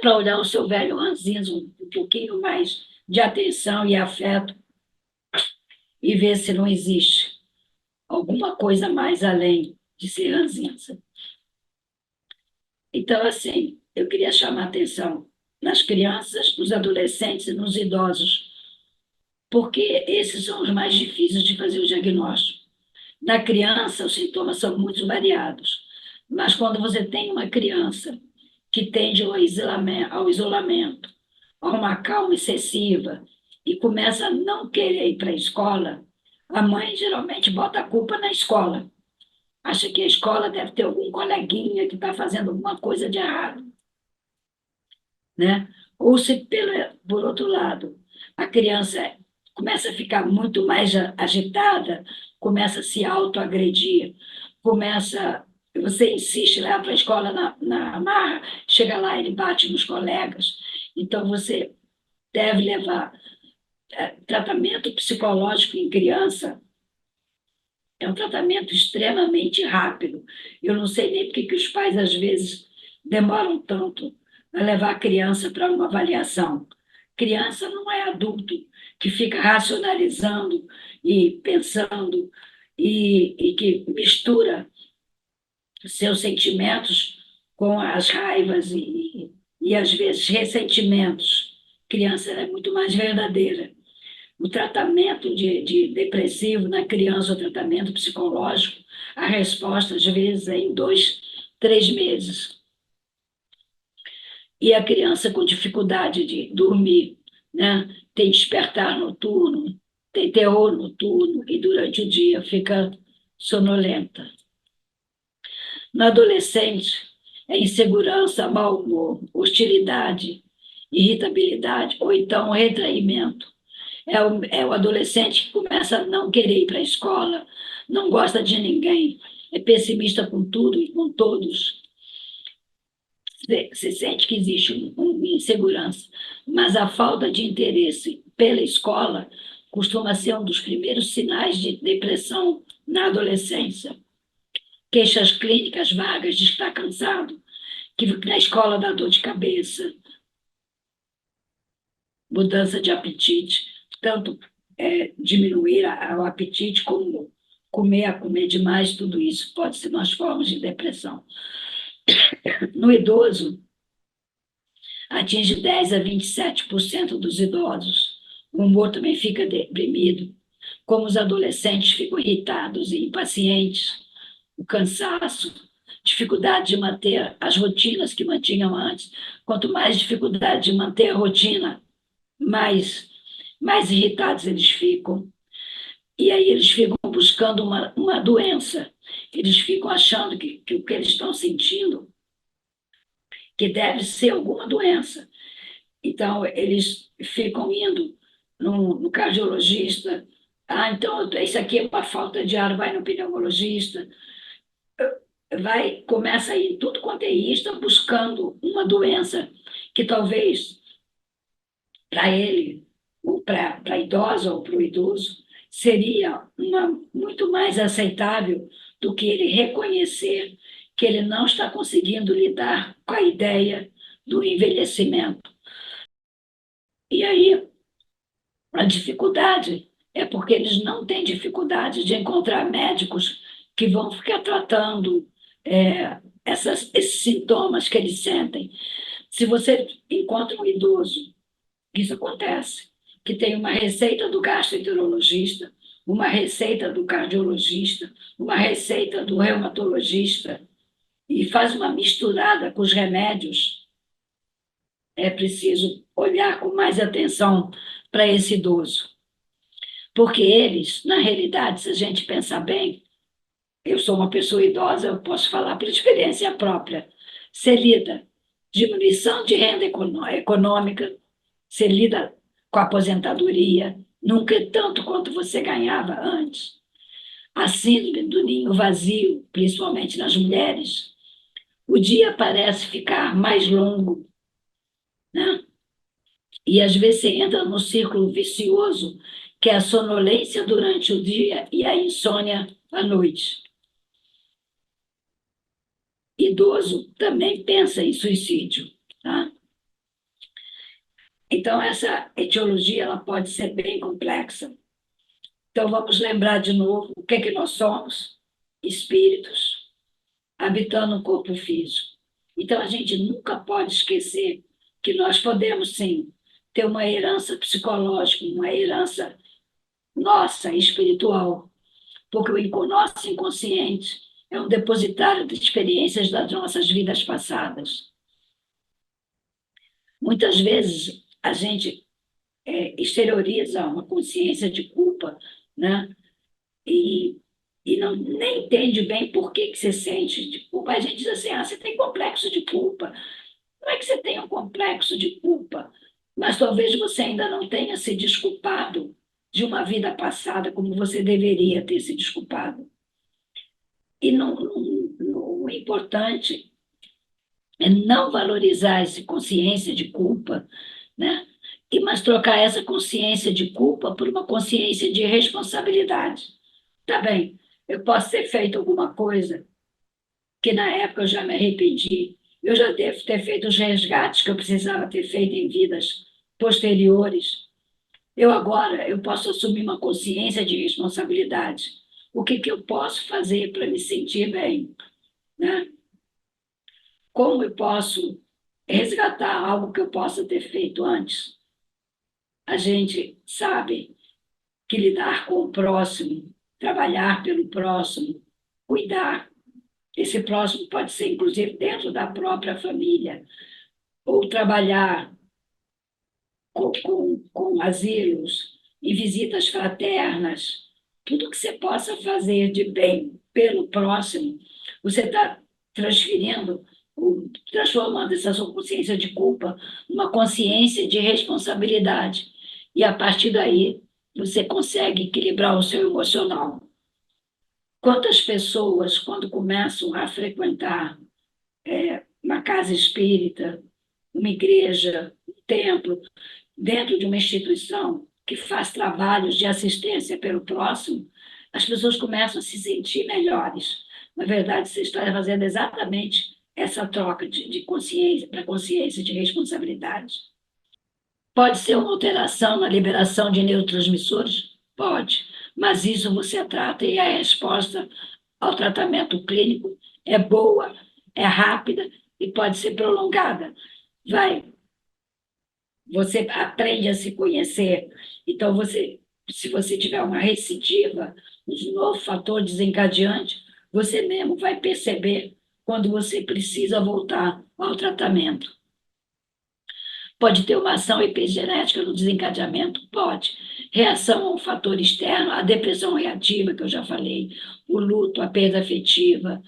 Para olhar o seu velho ranzinza um pouquinho mais de atenção e afeto e ver se não existe alguma coisa mais além de ser ranzinza. Então, assim, eu queria chamar a atenção nas crianças, nos adolescentes e nos idosos, porque esses são os mais difíceis de fazer o diagnóstico. Na criança, os sintomas são muito variados, mas quando você tem uma criança que tende ao isolamento, a uma calma excessiva e começa a não querer ir para a escola, a mãe geralmente bota a culpa na escola. Acha que a escola deve ter algum coleguinha que está fazendo alguma coisa de errado. Né? Ou se, por outro lado, a criança começa a ficar muito mais agitada, começa a se autoagredir, você insiste lá para a escola na marra, chega lá, ele bate nos colegas. Então, você deve levar tratamento psicológico em criança. É um tratamento extremamente rápido. Eu não sei nem por que os pais, às vezes, demoram tanto a levar a criança para uma avaliação. Criança não é adulto que fica racionalizando e pensando e que mistura seus sentimentos com as raivas e às vezes, ressentimentos. Criança é muito mais verdadeira. O tratamento de depressivo na criança, o tratamento psicológico, a resposta, às vezes, é em 2, 3 meses. E a criança com dificuldade de dormir, né? Tem despertar noturno, tem terror noturno e durante o dia fica sonolenta. No adolescente, é insegurança, mau humor, hostilidade, irritabilidade ou então retraimento. É o adolescente que começa a não querer ir para a escola, não gosta de ninguém, é pessimista com tudo e com todos. Se sente que existe uma insegurança, mas a falta de interesse pela escola costuma ser um dos primeiros sinais de depressão na adolescência. Queixas clínicas vagas de estar cansado, que na escola dá dor de cabeça, mudança de apetite, tanto diminuir o apetite como comer demais, tudo isso pode ser umas formas de depressão. No idoso, atinge 10 a 27% dos idosos. O humor também fica deprimido. Como os adolescentes ficam irritados e impacientes, o cansaço, dificuldade de manter as rotinas que mantinham antes. Quanto mais dificuldade de manter a rotina, mais irritados eles ficam. E aí eles ficam buscando uma doença. Eles ficam achando que o que eles estão sentindo que deve ser alguma doença. Então, eles ficam indo no cardiologista. Ah, então, isso aqui é uma falta de ar, vai no pneumologista. Começa a ir tudo quanto é isto, buscando uma doença que talvez para ele, ou para a idosa ou para o idoso, seria muito mais aceitável do que ele reconhecer que ele não está conseguindo lidar com a ideia do envelhecimento. E aí, a dificuldade é porque eles não têm dificuldade de encontrar médicos que vão ficar tratando esses sintomas que eles sentem. Se você encontra um idoso, isso acontece, que tem uma receita do gastroenterologista, uma receita do cardiologista, uma receita do reumatologista, e faz uma misturada com os remédios, é preciso olhar com mais atenção para esse idoso. Porque eles, na realidade, se a gente pensar bem, eu sou uma pessoa idosa, eu posso falar por experiência própria. Você lida diminuição de renda econômica, você lida com a aposentadoria, nunca é tanto quanto você ganhava antes. A síndrome do ninho vazio, principalmente nas mulheres. O dia parece ficar mais longo, né? E às vezes você entra no círculo vicioso, que é a sonolência durante o dia e a insônia à noite. Idoso também pensa em suicídio, tá? Então, essa etiologia ela pode ser bem complexa. Então, vamos lembrar de novo o que é que nós somos: espíritos habitando o corpo físico. Então, a gente nunca pode esquecer que nós podemos, sim, ter uma herança psicológica, uma herança nossa, espiritual, porque o nosso inconsciente é um depositário de experiências das nossas vidas passadas. Muitas vezes a gente exterioriza uma consciência de culpa, né? E não, nem entende bem por que você sente de culpa. A gente diz assim, você tem complexo de culpa. Não é que você tenha um complexo de culpa, mas talvez você ainda não tenha se desculpado de uma vida passada como você deveria ter se desculpado. E o importante é não valorizar essa consciência de culpa, né? Mas trocar essa consciência de culpa por uma consciência de responsabilidade. Tá bem, eu posso ter feito alguma coisa que na época eu já me arrependi, eu já devo ter feito os resgates que eu precisava ter feito em vidas posteriores. Eu posso assumir uma consciência de responsabilidade. O que eu posso fazer para me sentir bem, né? Como eu posso resgatar algo que eu possa ter feito antes? A gente sabe que lidar com o próximo, trabalhar pelo próximo, cuidar. Esse próximo pode ser, inclusive, dentro da própria família, ou trabalhar com asilos e visitas fraternas, tudo que você possa fazer de bem pelo próximo, você está transferindo, transformando essa sua consciência de culpa numa consciência de responsabilidade. E a partir daí, você consegue equilibrar o seu emocional. Quantas pessoas, quando começam a frequentar uma casa espírita, uma igreja, um templo, dentro de uma instituição que faz trabalhos de assistência pelo próximo, as pessoas começam a se sentir melhores. Na verdade, você está fazendo exatamente essa troca de consciência para consciência de responsabilidade. Pode ser uma alteração na liberação de neurotransmissores? Pode, mas isso você trata e a resposta ao tratamento clínico é boa, é rápida e pode ser prolongada. Você aprende a se conhecer. Então, se você tiver uma recidiva, um novo fator desencadeante, você mesmo vai perceber quando você precisa voltar ao tratamento. Pode ter uma ação epigenética no desencadeamento? Pode. Reação a um fator externo, a depressão reativa, que eu já falei, o luto, a perda afetiva,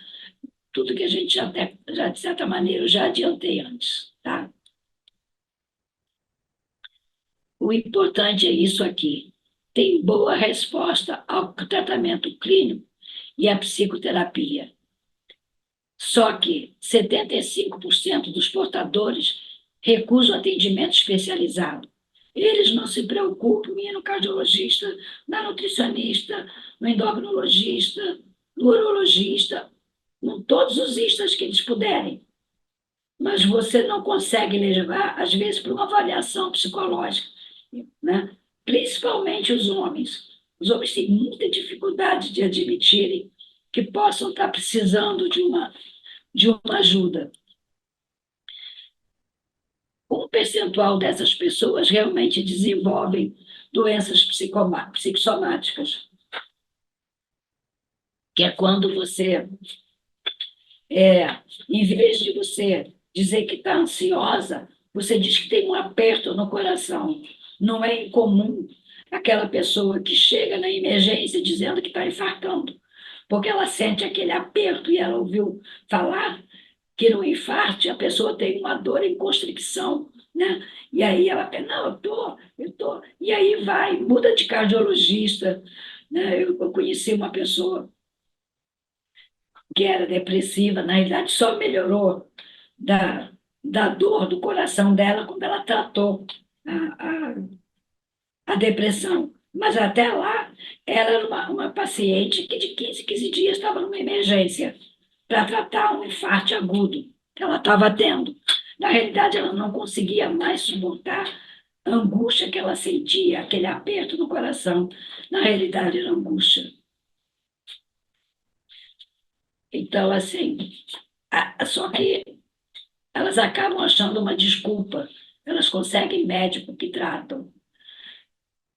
tudo que a gente já de certa maneira, eu já adiantei antes, tá? O importante é isso aqui. Tem boa resposta ao tratamento clínico e à psicoterapia. Só que 75% dos portadores recusam atendimento especializado. Eles não se preocupam em ir no cardiologista, na nutricionista, no endocrinologista, no urologista, com todos os istas que eles puderem. Mas você não consegue levar, às vezes, para uma avaliação psicológica, né? Principalmente os homens. Os homens têm muita dificuldade de admitirem que possam estar precisando de uma ajuda. Um percentual dessas pessoas realmente desenvolvem doenças psicossomáticas, que é quando você, em vez de você dizer que está ansiosa, você diz que tem um aperto no coração. Não é incomum aquela pessoa que chega na emergência dizendo que está infartando, porque ela sente aquele aperto e ela ouviu falar que no infarte a pessoa tem uma dor em constricção, né? E aí ela pensa, não, eu tô. E aí muda de cardiologista, né? Eu conheci uma pessoa que era depressiva, na realidade só melhorou da dor do coração dela quando ela tratou a, a, a depressão. Mas até lá, ela era uma paciente que de 15 dias estava numa emergência para tratar um infarto agudo que ela estava tendo. Na realidade, ela não conseguia mais suportar a angústia que ela sentia, aquele aperto no coração. Na realidade, era angústia. Então, assim, só que elas acabam achando uma desculpa. Elas conseguem médico que tratam.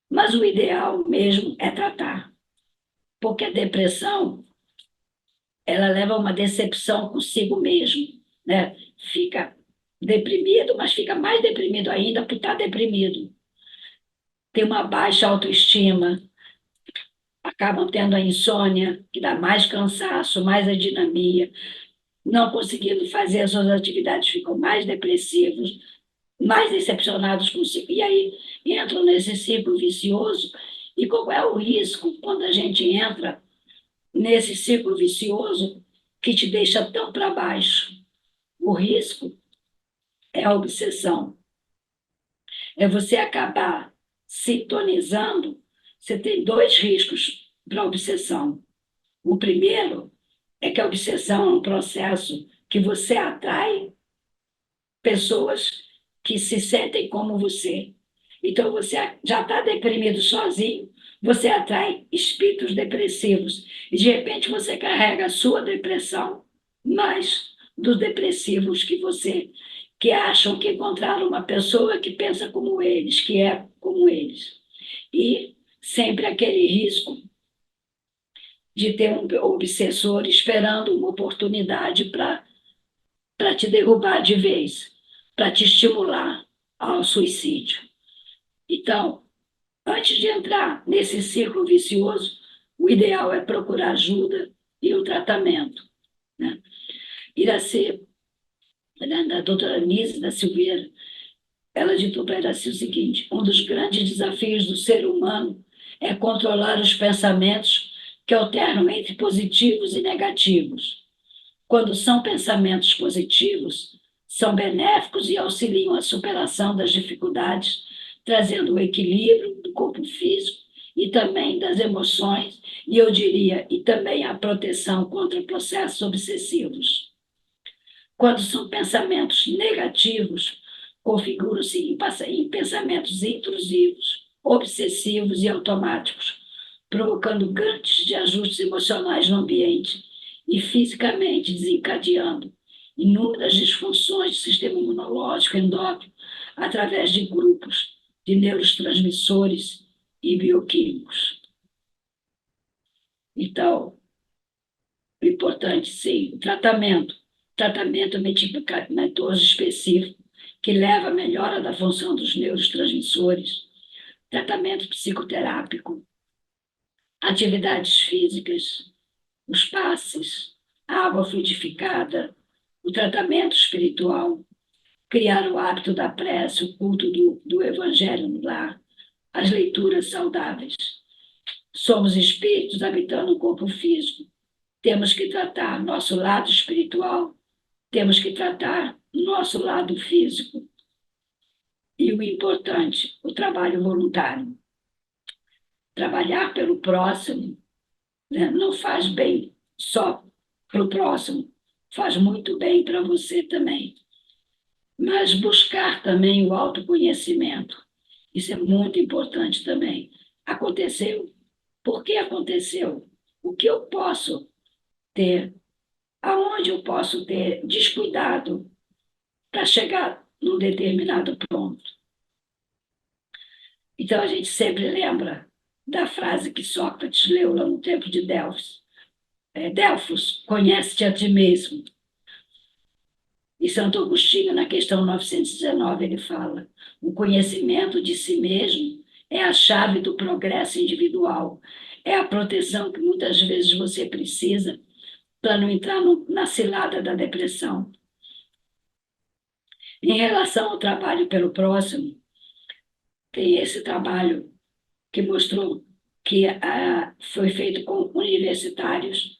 Mas o ideal mesmo é tratar. Porque a depressão, ela leva a uma decepção consigo mesmo, né? Fica deprimido, mas fica mais deprimido ainda por estar deprimido. Tem uma baixa autoestima, acabam tendo a insônia, que dá mais cansaço, mais adinamia, não conseguindo fazer as suas atividades, ficam mais depressivos, mais decepcionados consigo. E aí entram nesse ciclo vicioso. E qual é o risco quando a gente entra nesse ciclo vicioso que te deixa tão para baixo? O risco é a obsessão. É você acabar sintonizando. Você tem dois riscos para a obsessão. O primeiro é que a obsessão é um processo que você atrai pessoas que se sentem como você. Então, você já está deprimido sozinho, você atrai espíritos depressivos. E, de repente, você carrega a sua depressão mais dos depressivos que acham que encontraram uma pessoa que pensa como eles, que é como eles. E sempre aquele risco de ter um obsessor esperando uma oportunidade para te derrubar de vez, para te estimular ao suicídio. Então, antes de entrar nesse ciclo vicioso, o ideal é procurar ajuda e o tratamento, né? Iraci, né, a doutora Nise da Silveira, ela ditou para Iraci o seguinte: um dos grandes desafios do ser humano é controlar os pensamentos que alternam entre positivos e negativos. Quando são pensamentos positivos, são benéficos e auxiliam a superação das dificuldades, trazendo o equilíbrio do corpo físico e também das emoções, e eu diria, e também a proteção contra processos obsessivos. Quando são pensamentos negativos, configuram-se em pensamentos intrusivos, obsessivos e automáticos, provocando grandes desajustes emocionais no ambiente e fisicamente desencadeando inúmeras disfunções do sistema imunológico endócrino através de grupos de neurotransmissores e bioquímicos. Então, o importante, sim, o tratamento medicamentoso específico, que leva à melhora da função dos neurotransmissores, tratamento psicoterápico, atividades físicas, os passes, a água fluidificada, o tratamento espiritual, criar o hábito da prece, o culto do evangelho no lar, as leituras saudáveis. Somos espíritos habitando o corpo físico. Temos que tratar nosso lado espiritual, temos que tratar nosso lado físico. E o importante, o trabalho voluntário. Trabalhar pelo próximo, né, não faz bem só para o próximo, faz muito bem para você também. Mas buscar também o autoconhecimento, isso é muito importante também. Aconteceu? Por que aconteceu? O que eu posso ter? Aonde eu posso ter descuidado para chegar num determinado ponto? Então, a gente sempre lembra da frase que Sócrates leu lá no templo de Delfos. Delfos, conhece-te a ti mesmo. E Santo Agostinho, na questão 919, ele fala: o conhecimento de si mesmo é a chave do progresso individual, é a proteção que muitas vezes você precisa para não entrar na cilada da depressão. Em relação ao trabalho pelo próximo, tem esse trabalho que mostrou que foi feito com universitários,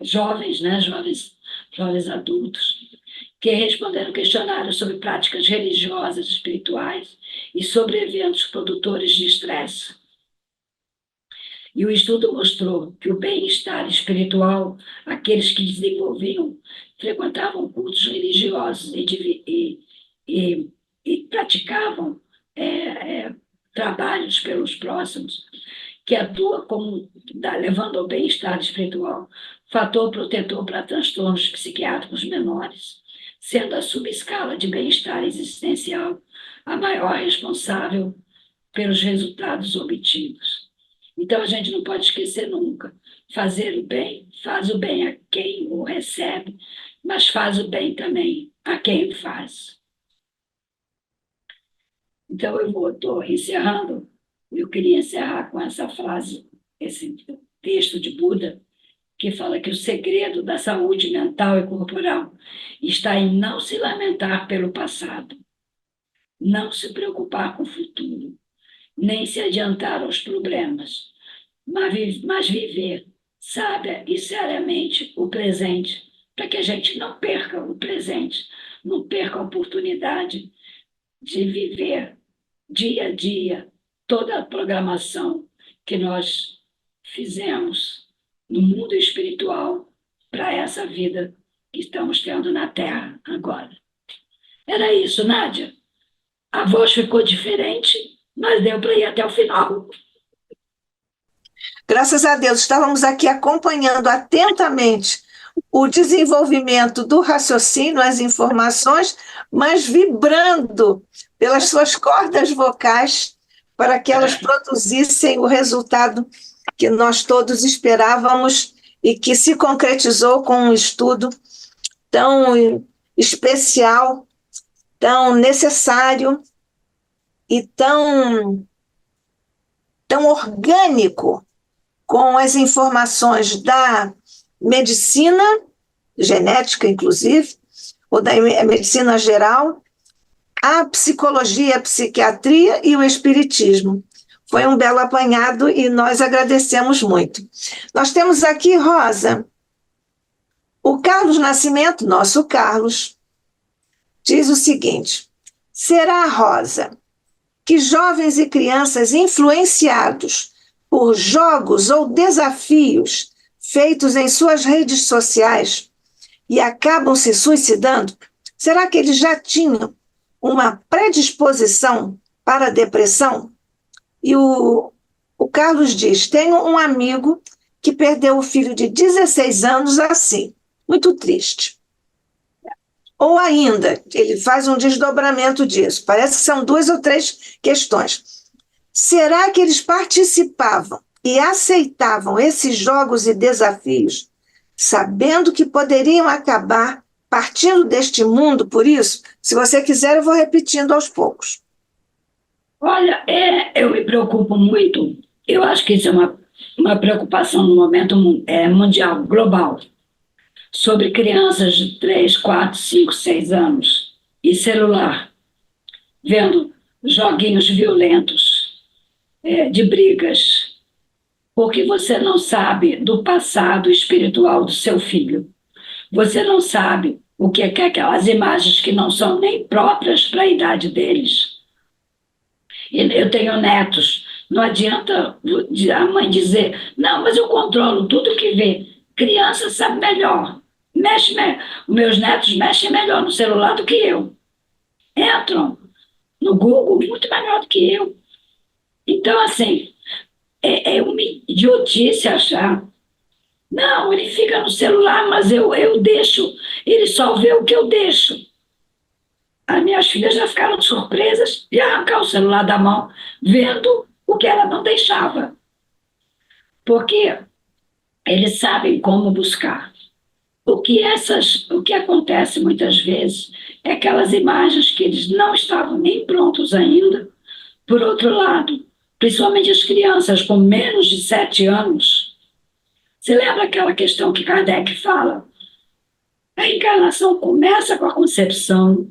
jovens, né, jovens adultos, que responderam questionários sobre práticas religiosas, espirituais e sobre eventos produtores de estresse. E o estudo mostrou que o bem-estar espiritual, aqueles que desenvolviam, frequentavam cultos religiosos e praticavam trabalhos pelos próximos, que atua como levando ao bem-estar espiritual, fator protetor para transtornos psiquiátricos menores, sendo a subescala de bem-estar existencial a maior responsável pelos resultados obtidos. Então, a gente não pode esquecer nunca: fazer o bem, faz o bem a quem o recebe, mas faz o bem também a quem o faz. Então, eu estou encerrando. Eu queria encerrar com essa frase, esse texto de Buda, que fala que o segredo da saúde mental e corporal está em não se lamentar pelo passado, não se preocupar com o futuro, nem se adiantar aos problemas, mas viver sábia e seriamente o presente, para que a gente não perca o presente, não perca a oportunidade de viver dia a dia toda a programação que nós fizemos no mundo espiritual para essa vida que estamos tendo na Terra agora. Era isso, Nádia. A voz ficou diferente, mas deu para ir até o final. Graças a Deus, estávamos aqui acompanhando atentamente o desenvolvimento do raciocínio, as informações, mas vibrando pelas suas cordas vocais para que elas produzissem o resultado que nós todos esperávamos e que se concretizou com um estudo tão especial, tão necessário e tão orgânico com as informações da medicina, genética inclusive, ou da medicina geral, a psicologia, a psiquiatria e o espiritismo. Foi um belo apanhado e nós agradecemos muito. Nós temos aqui, Rosa, o Carlos Nascimento, nosso Carlos, diz o seguinte: será, Rosa, que jovens e crianças influenciados por jogos ou desafios feitos em suas redes sociais e acabam se suicidando, será que eles já tinham uma predisposição para a depressão? E o Carlos diz: tenho um amigo que perdeu o filho de 16 anos assim, muito triste. Ou ainda, ele faz um desdobramento disso, parece que são 2 ou 3 questões. Será que eles participavam e aceitavam esses jogos e desafios, sabendo que poderiam acabar partindo deste mundo por isso? Se você quiser, eu vou repetindo aos poucos. Olha, eu me preocupo muito. Eu acho que isso é uma preocupação no momento mundial, global, sobre crianças de 3, 4, 5, 6 anos e celular, vendo joguinhos violentos, de brigas, porque você não sabe do passado espiritual do seu filho. Você não sabe o que é aquelas imagens que não são nem próprias para a idade deles. Eu tenho netos, não adianta a mãe dizer, não, mas eu controlo tudo que vê. Criança sabe melhor. Meus netos mexem melhor no celular do que eu. Entram no Google muito melhor do que eu. Então, assim, é uma idiotice achar. Não, ele fica no celular, mas eu deixo, ele só vê o que eu deixo. As minhas filhas já ficaram surpresas de arrancar o celular da mão, vendo o que ela não deixava. Porque eles sabem como buscar. O que acontece muitas vezes é aquelas imagens que eles não estavam nem prontos ainda. Por outro lado, principalmente as crianças com menos de 7 anos, você lembra aquela questão que Kardec fala? A encarnação começa com a concepção,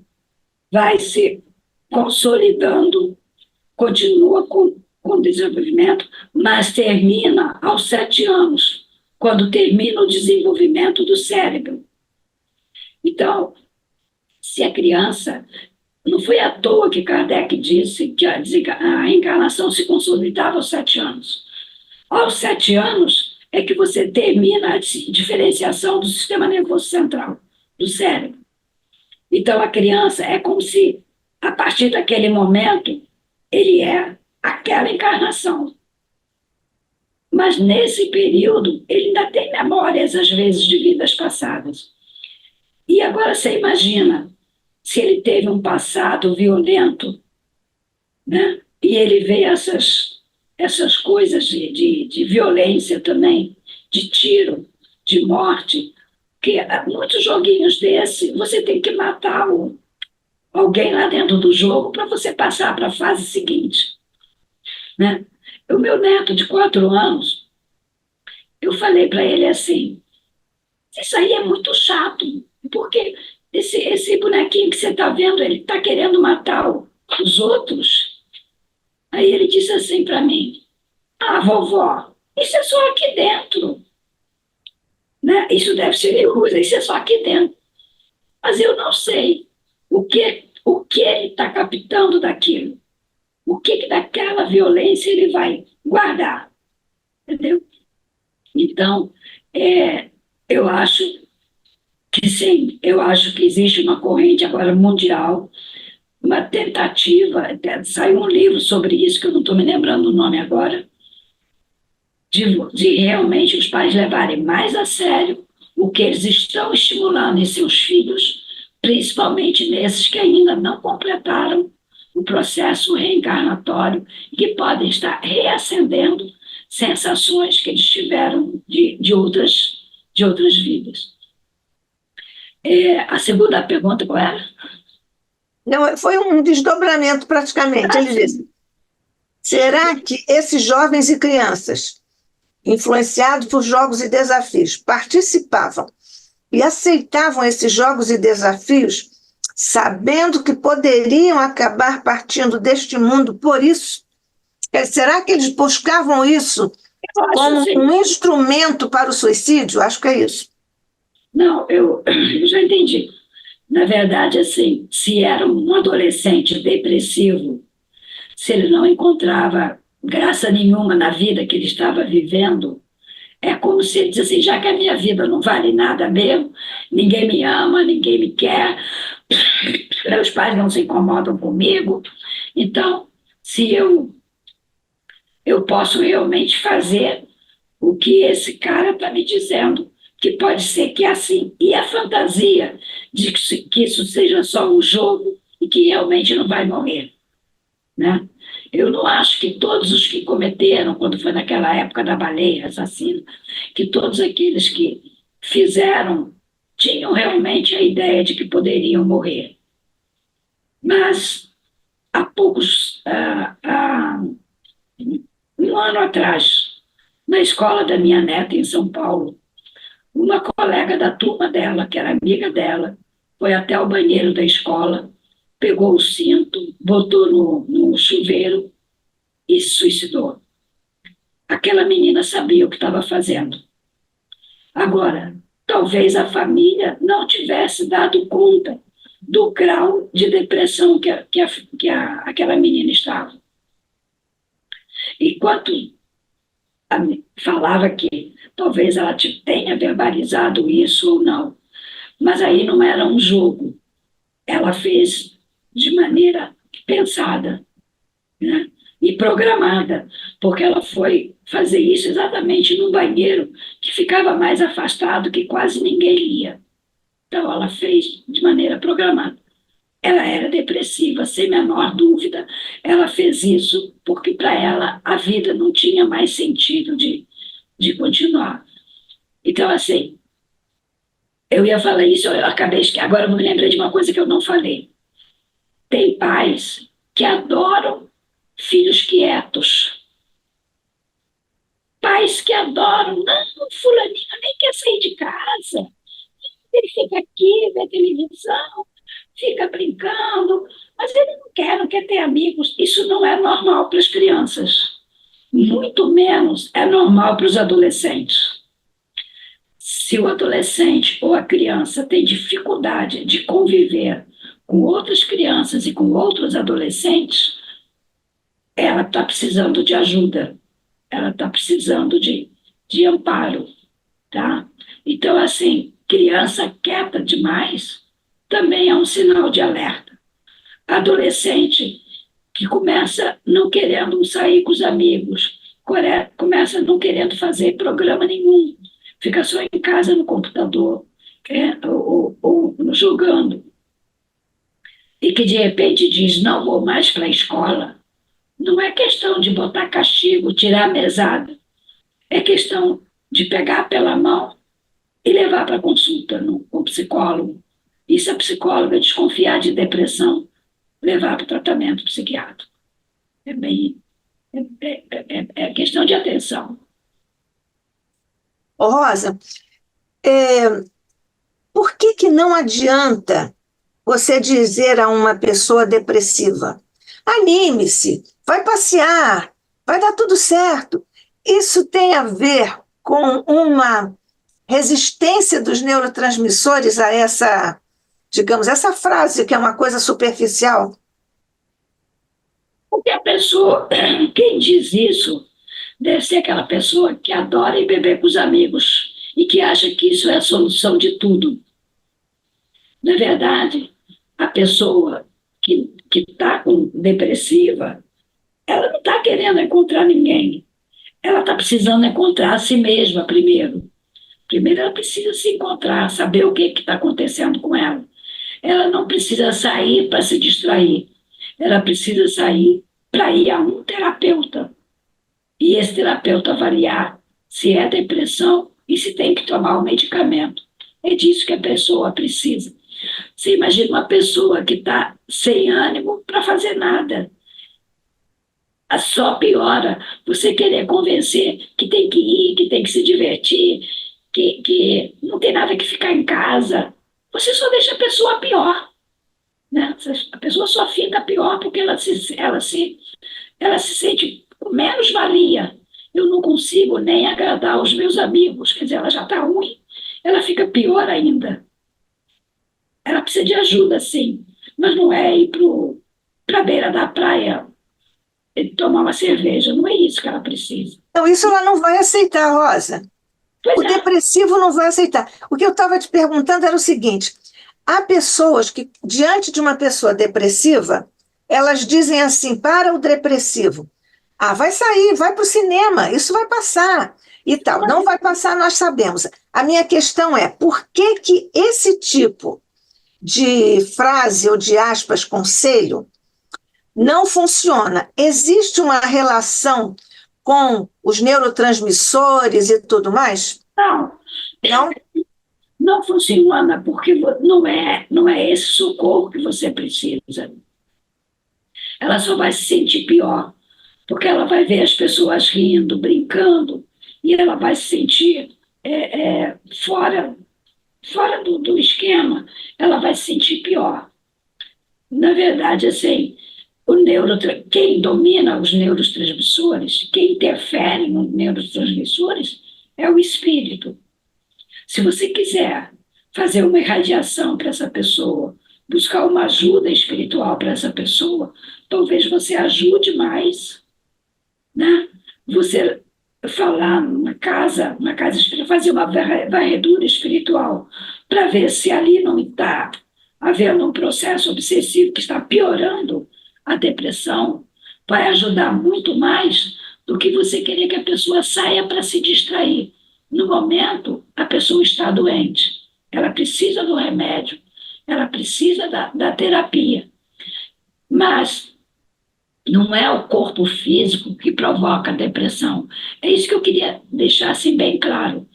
vai se consolidando, continua com desenvolvimento, mas termina aos 7 anos, quando termina o desenvolvimento do cérebro. Então, se a criança. Não foi à toa que Kardec disse que a encarnação se consolidava aos 7 anos. Aos 7 anos é que você termina a diferenciação do sistema nervoso central, do cérebro. Então, a criança é como se, a partir daquele momento, ele é aquela encarnação. Mas, nesse período, ele ainda tem memórias, às vezes, de vidas passadas. E agora você imagina, se ele teve um passado violento, né? E ele vê essas coisas de violência também, de tiro, de morte, que muitos joguinhos desse, você tem que matar alguém lá dentro do jogo para você passar para a fase seguinte. Né? O meu neto de 4 anos, eu falei para ele assim, isso aí é muito chato, porque esse bonequinho que você está vendo, ele está querendo matar os outros. Aí ele disse assim para mim, ah, vovó, isso é só aqui dentro. Né? Isso deve ser luz, isso é só aqui dentro. Mas eu não sei o que ele está captando daquilo. O que daquela violência ele vai guardar. Entendeu? Então, eu acho que sim, eu acho que existe uma corrente agora mundial, uma tentativa, até saiu um livro sobre isso, que eu não estou me lembrando o nome agora, de realmente os pais levarem mais a sério o que eles estão estimulando em seus filhos, principalmente nesses que ainda não completaram o processo reencarnatório e que podem estar reacendendo sensações que eles tiveram de outras vidas. A segunda pergunta qual era? Não, foi um desdobramento praticamente. Ele disse: será que esses jovens e crianças, influenciados por jogos e desafios, participavam e aceitavam esses jogos e desafios, sabendo que poderiam acabar partindo deste mundo por isso? Será que eles buscavam isso Eu acho como assim, um instrumento para o suicídio? Acho que é isso. não, eu já entendi. Na verdade, assim, se era um adolescente depressivo, se ele não encontrava graça nenhuma na vida que ele estava vivendo, é como se ele dissesse assim, já que a minha vida não vale nada mesmo, ninguém me ama, ninguém me quer, meus pais não se incomodam comigo, então, se eu posso realmente fazer o que esse cara está me dizendo, que pode ser que é assim. E a fantasia de que isso seja só um jogo e que realmente não vai morrer, né? Eu não acho que todos os que cometeram, quando foi naquela época da baleia assassina, que todos aqueles que fizeram tinham realmente a ideia de que poderiam morrer. Mas há poucos, um ano atrás, na escola da minha neta em São Paulo, uma colega da turma dela, que era amiga dela, foi até o banheiro da escola, pegou o cinto, botou no chuveiro e se suicidou. Aquela menina sabia o que estava fazendo. Agora, talvez a família não tivesse dado conta do grau de depressão aquela menina estava. Enquanto falava que talvez ela tenha verbalizado isso ou não, mas aí não era um jogo. Ela fez de maneira pensada, né? E programada, porque ela foi fazer isso exatamente no banheiro que ficava mais afastado, que quase ninguém ia. Então, ela fez de maneira programada. Ela era depressiva, sem a menor dúvida. Ela fez isso porque, para ela, a vida não tinha mais sentido de continuar. Então, assim, eu ia falar isso, eu acabei, agora eu me lembrei de uma coisa que eu não falei. Tem pais que adoram filhos quietos, pais que adoram, não, fulaninho nem quer sair de casa, ele fica aqui, vê televisão, fica brincando, mas ele não quer ter amigos. Isso não é normal para as crianças, muito menos é normal para os adolescentes. Se o adolescente ou a criança tem dificuldade de conviver com outras crianças e com outros adolescentes, ela está precisando de ajuda, ela está precisando de amparo, tá? Então, assim, criança quieta demais também é um sinal de alerta. Adolescente que começa não querendo sair com os amigos, começa não querendo fazer programa nenhum, fica só em casa no computador, ou jogando, e que de repente diz, não vou mais para a escola, não é questão de botar castigo, tirar a mesada, é questão de pegar pela mão e levar para consulta com o psicólogo. E se a psicóloga desconfiar de depressão, levar para o tratamento psiquiátrico. É bem. É questão de atenção. Ô, Rosa, é, por que que não adianta você dizer a uma pessoa depressiva: anime-se, vai passear, vai dar tudo certo? Isso tem a ver com uma resistência dos neurotransmissores a essa, digamos, essa frase que é uma coisa superficial. Porque a pessoa, quem diz isso, deve ser aquela pessoa que adora ir beber com os amigos e que acha que isso é a solução de tudo. Na verdade, a pessoa que está depressiva, ela não está querendo encontrar ninguém. Ela está precisando encontrar a si mesma primeiro. Primeiro ela precisa se encontrar, saber o que está acontecendo com ela. Ela não precisa sair para se distrair. Ela precisa sair para ir a um terapeuta. E esse terapeuta avaliar se é depressão e se tem que tomar o medicamento. É disso que a pessoa precisa. Você imagina uma pessoa que está sem ânimo para fazer nada. Só piora você querer convencer que tem que ir, que tem que se divertir, que não tem nada que ficar em casa. Você só deixa a pessoa pior. Né? A pessoa só fica pior porque ela se sente com menos valia. Eu não consigo nem agradar os meus amigos, quer dizer, ela já está ruim, ela fica pior ainda. Ela precisa de ajuda, sim, mas não é ir para a beira da praia e tomar uma cerveja, não é isso que ela precisa. Então, isso ela não vai aceitar, Rosa. Pois O é, depressivo não vai aceitar. O que eu estava te perguntando era o seguinte: há pessoas que, diante de uma pessoa depressiva, elas dizem assim para o depressivo: ah, vai sair, vai para o cinema, isso vai passar e tal. Não vai passar, nós sabemos. A minha questão é: por que que esse tipo de frase ou de aspas, conselho, não funciona? Existe uma relação com os neurotransmissores e tudo mais? não, Não? não funciona, porque não é esse socorro que você precisa. Ela só vai se sentir pior, porque ela vai ver as pessoas rindo, brincando, e ela vai se sentir fora do esquema, ela vai se sentir pior. Na verdade, assim, quem domina os neurotransmissores, quem interfere nos neurotransmissores, é o espírito. Se você quiser fazer uma irradiação para essa pessoa, buscar uma ajuda espiritual para essa pessoa, talvez você ajude mais, né? Você falar numa casa espiritual, fazer uma varredura espiritual, para ver se ali não está havendo um processo obsessivo que está piorando a depressão, vai ajudar muito mais do que você querer que a pessoa saia para se distrair. No momento, a pessoa está doente, ela precisa do remédio, ela precisa da terapia, mas não é o corpo físico que provoca a depressão. É isso que eu queria deixar assim bem claro.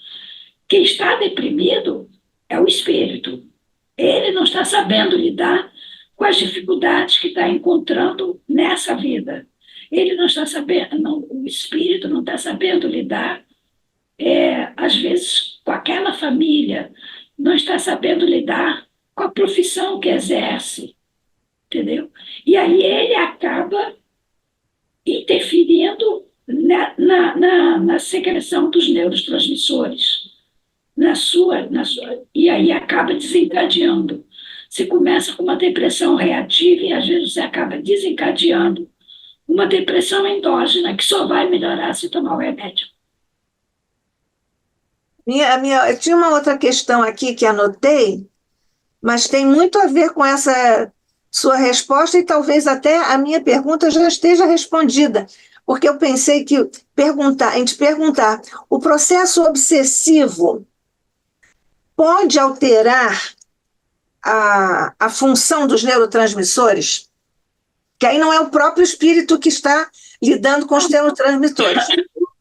Quem está deprimido é o espírito. Ele não está sabendo lidar com as dificuldades que está encontrando nessa vida. Ele não está sabendo, não, o espírito não está sabendo lidar, às vezes, com aquela família, não está sabendo lidar com a profissão que exerce, entendeu? E aí ele acaba interferindo na secreção dos neurotransmissores, e aí acaba desencadeando. Você começa com uma depressão reativa e às vezes você acaba desencadeando uma depressão endógena que só vai melhorar se tomar o remédio. Eu tinha uma outra questão aqui que anotei, mas tem muito a ver com essa sua resposta e talvez até a minha pergunta já esteja respondida, porque eu pensei que em te perguntar, o processo obsessivo pode alterar a função dos neurotransmissores? Que aí não é o próprio espírito que está lidando com os neurotransmissores.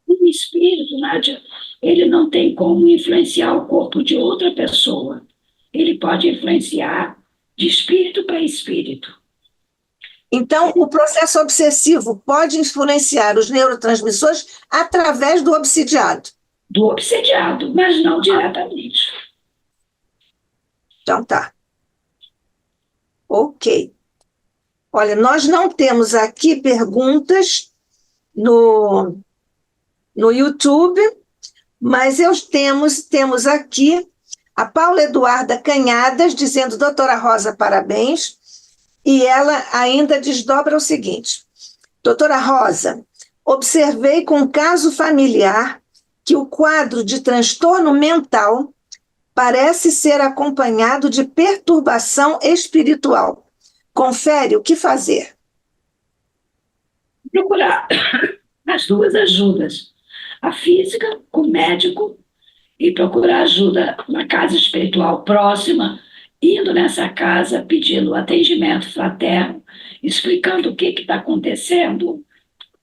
O espírito, Nádia, ele não tem como influenciar o corpo de outra pessoa. Ele pode influenciar de espírito para espírito. Então, o processo obsessivo pode influenciar os neurotransmissores através do obsidiado. Do obsediado, mas não diretamente. Então, tá. Ok. Olha, nós não temos aqui perguntas no YouTube, mas temos aqui a Paula Eduarda Canhadas dizendo: doutora Rosa, parabéns. E ela ainda desdobra o seguinte: doutora Rosa, observei com caso familiar que o quadro de transtorno mental parece ser acompanhado de perturbação espiritual. Confere o que fazer. Procurar as duas ajudas. A física, com o médico, e procurar ajuda na casa espiritual próxima, indo nessa casa, pedindo atendimento fraterno, explicando o que está acontecendo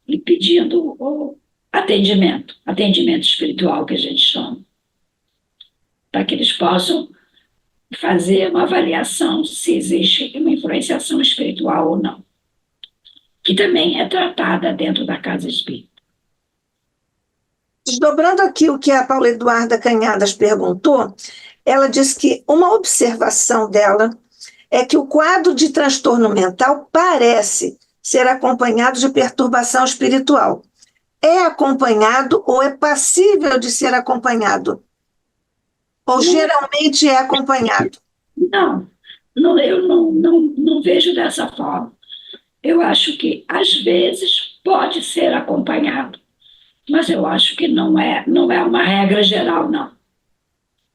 e pedindo o atendimento espiritual que a gente chama, para que eles possam fazer uma avaliação se existe uma influenciação espiritual ou não, que também é tratada dentro da casa espírita. Desdobrando aqui o que a Paula Eduarda Canhadas perguntou, ela disse que uma observação dela é que o quadro de transtorno mental parece ser acompanhado de perturbação espiritual. É acompanhado ou é passível de ser acompanhado? Ou geralmente é acompanhado? Não, eu não vejo dessa forma. Eu acho que, às vezes, pode ser acompanhado, mas eu acho que não é uma regra geral, não.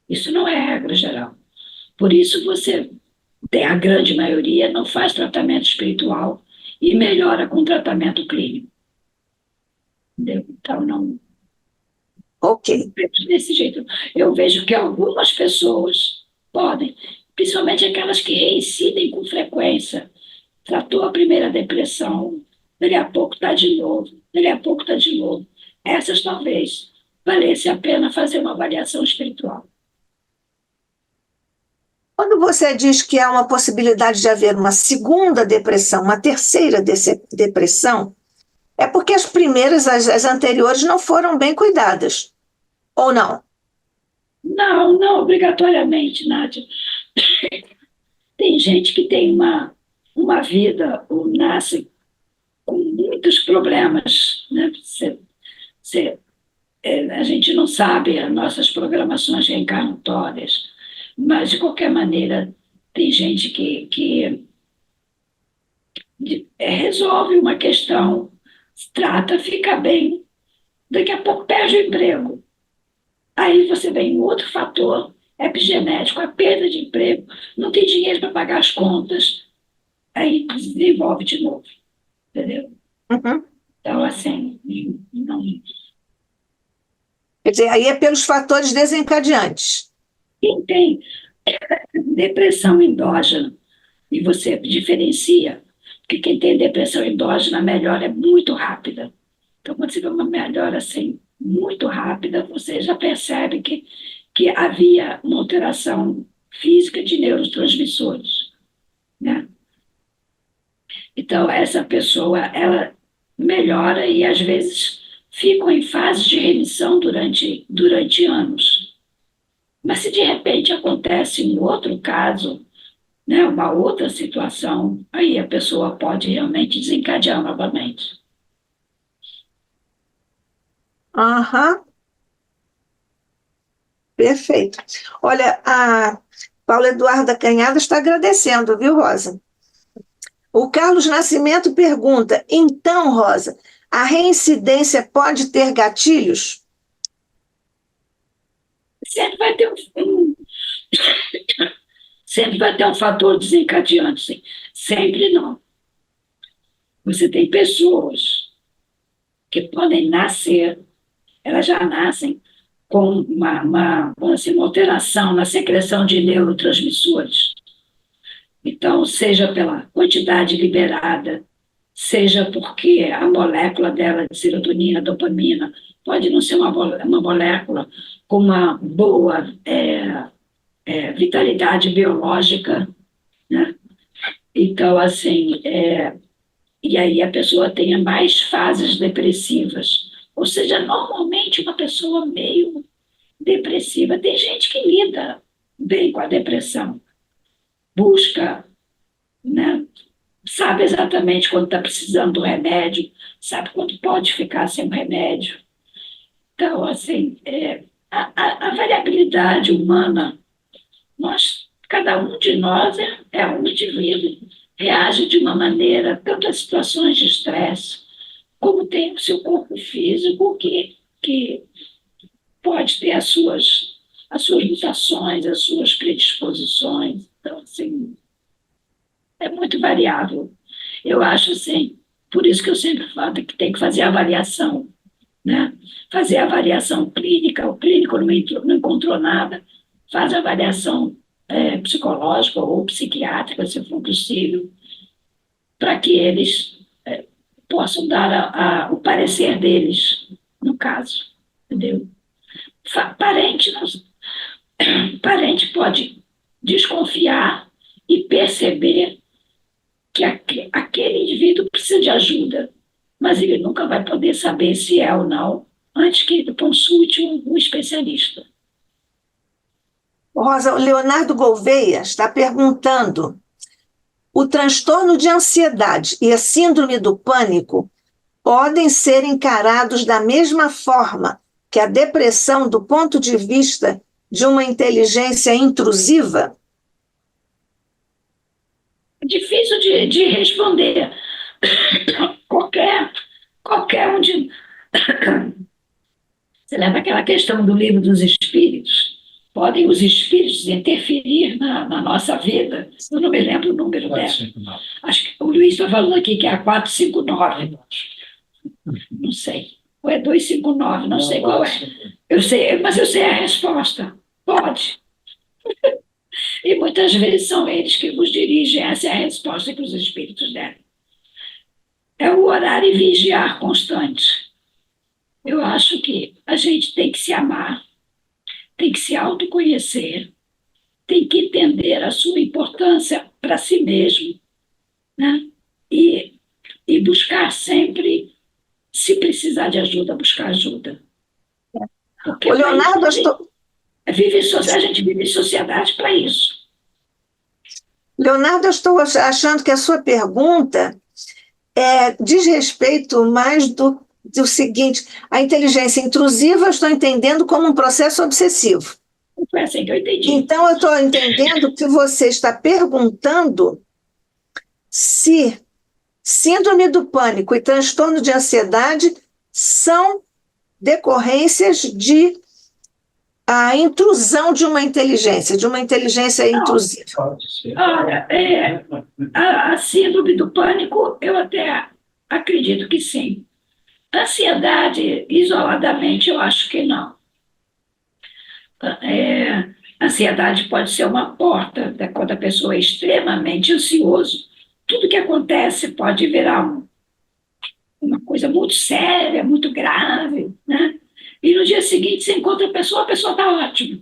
Isso não é regra geral. Por isso, você tem a grande maioria, não faz tratamento espiritual e melhora com tratamento clínico. Entendeu? Então, não Ok. vejo desse jeito. Eu vejo que algumas pessoas podem, principalmente aquelas que reincidem com frequência. Tratou a primeira depressão, daqui a pouco está de novo, daqui a pouco está de novo. Essas talvez valesse a pena fazer uma avaliação espiritual. Quando você diz que há uma possibilidade de haver uma segunda depressão, uma terceira depressão, é porque as primeiras, as anteriores, não foram bem cuidadas, ou não? Não, não obrigatoriamente, Nádia. Tem gente que tem uma vida, ou nasce com muitos problemas, né? Você, a gente não sabe as nossas programações reencarnatórias, mas, de qualquer maneira, tem gente que resolve uma questão, trata, fica bem, daqui a pouco perde o emprego. Aí você vem um outro fator epigenético, a perda de emprego, não tem dinheiro para pagar as contas, aí desenvolve de novo, entendeu? Uhum. Então, assim, não. Quer dizer, aí é pelos fatores desencadeantes. Quem tem depressão endógena, e você diferencia, porque quem tem depressão endógena, a melhora é muito rápida. Então, quando você vê uma melhora assim, muito rápida, você já percebe que havia uma alteração física de neurotransmissores, né? Então, essa pessoa, ela melhora e, às vezes, ficam em fase de remissão durante anos. Mas se de repente acontece um outro caso, né, uma outra situação, aí a pessoa pode realmente desencadear novamente. Aham, perfeito. Olha, a Paula Eduarda Canhada está agradecendo, viu, Rosa? O Carlos Nascimento pergunta: então, Rosa, a reincidência pode ter gatilhos? Sempre vai ter sempre vai ter um fator desencadeante, sim. Sempre não. Você tem pessoas que podem nascer, elas já nascem com vamos dizer, uma alteração na secreção de neurotransmissores. Então, seja pela quantidade liberada, seja porque a molécula dela de serotonina, dopamina, pode não ser uma molécula com uma boa vitalidade biológica, né? Então, assim, e aí a pessoa tenha mais fases depressivas. Ou seja, normalmente uma pessoa meio depressiva, tem gente que lida bem com a depressão, busca, né? Sabe exatamente quando está precisando do remédio, sabe quando pode ficar sem o remédio. Então, assim, a variabilidade humana, cada um de nós é um indivíduo, reage de uma maneira, tanto a situações de estresse, como tem o seu corpo físico, que pode ter as suas mutações, as suas predisposições. Então, assim, é muito variável. Eu acho assim, por isso que eu sempre falo que tem que fazer a avaliação, né? Fazer a avaliação clínica, o clínico não encontrou nada, faz a avaliação psicológica ou psiquiátrica, se for possível, para que eles possam dar o parecer deles, no caso, entendeu? Parente, não, parente pode olhar e perceber que aquele indivíduo precisa de ajuda, mas ele nunca vai poder saber se é ou não antes que ele consulte um especialista. Rosa, o Leonardo Gouveia está perguntando: o transtorno de ansiedade e a síndrome do pânico podem ser encarados da mesma forma que a depressão do ponto de vista de uma inteligência intrusiva? É difícil de responder. Qualquer um de. Você lembra aquela questão do livro dos espíritos? Podem os espíritos interferir na nossa vida? Eu não me lembro o número dela. 459. Acho que o Luiz está falando aqui que é a 459. Não sei. Ou é 259, não sei qual é. Eu sei, mas eu sei a resposta. Pode. E muitas vezes são eles que nos dirigem. Essa é a resposta que os espíritos deram. É o orar e vigiar constante. Eu acho que a gente tem que se amar, tem que se autoconhecer, tem que entender a sua importância para si mesmo, né? E buscar sempre, se precisar de ajuda, buscar ajuda. Porque O Leonardo, a gente vive em sociedade para isso. Leonardo, eu estou achando que a sua pergunta diz respeito mais do seguinte: a inteligência intrusiva eu estou entendendo como um processo obsessivo. Foi assim que eu entendi. Então, eu estou entendendo que você está perguntando se síndrome do pânico e transtorno de ansiedade são decorrências de a intrusão de uma inteligência intrusiva. Olha, a síndrome do pânico, eu até acredito que sim. Ansiedade, isoladamente, eu acho que não. Ansiedade pode ser uma porta, né? Quando a pessoa é extremamente ansioso, tudo que acontece pode virar uma coisa muito séria, muito grave, né? E no dia seguinte você encontra a pessoa está ótima.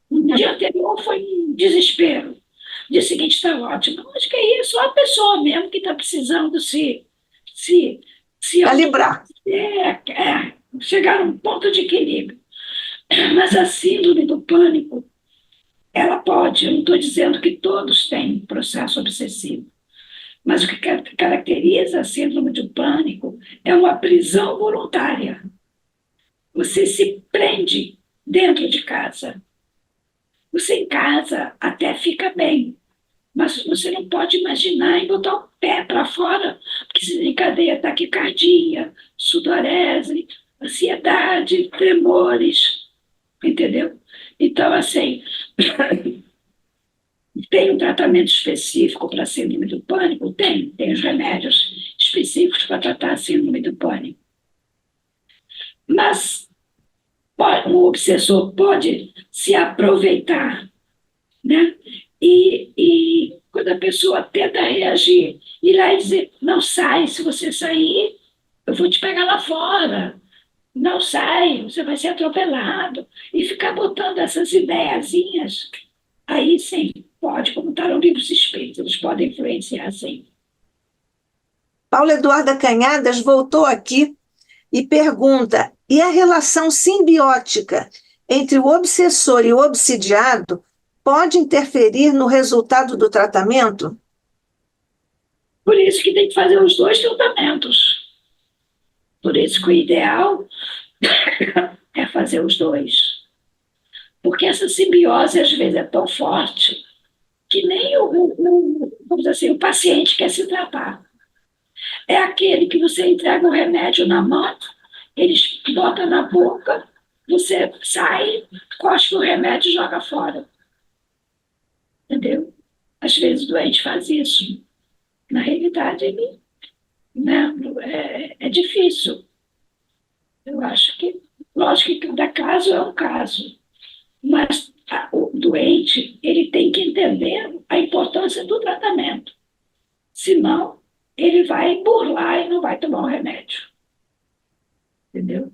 No dia anterior foi um desespero. No dia seguinte está ótima. Acho que é isso, a pessoa mesmo que está precisando se Calibrar. Chegar a um ponto de equilíbrio. Mas a síndrome do pânico, ela pode, eu não estou dizendo que todos têm processo obsessivo, mas o que caracteriza a síndrome do pânico é uma prisão voluntária. Você se prende dentro de casa. Você em casa até fica bem, mas você não pode imaginar em botar o pé para fora, porque se desencadeia taquicardia, sudorese, ansiedade, tremores, entendeu? Então, assim, tem um tratamento específico para a síndrome do pânico? Tem os remédios específicos para tratar a síndrome do pânico. Mas o obsessor pode se aproveitar, né? E quando a pessoa tenta reagir, ir lá e dizer: não sai, se você sair, eu vou te pegar lá fora. Não sai, você vai ser atropelado. E ficar botando essas ideiazinhas, aí sim, pode, como está no livro dos Espíritos, eles podem influenciar, sim. Paula Eduarda Canhadas voltou aqui e pergunta: e a relação simbiótica entre o obsessor e o obsidiado pode interferir no resultado do tratamento? Por isso que tem que fazer os dois tratamentos. Por isso que o ideal é fazer os dois. Porque essa simbiose, às vezes, é tão forte que nem vamos dizer assim, o paciente quer se tratar. É aquele que você entrega o remédio na mão, eles botam na boca, você sai, cospe o remédio e joga fora. Entendeu? Às vezes o doente faz isso. Na realidade, ele, né, é difícil. Eu acho que, lógico que cada caso é um caso, mas o doente ele tem que entender a importância do tratamento. Senão, ele vai burlar e não vai tomar o remédio. Entendeu?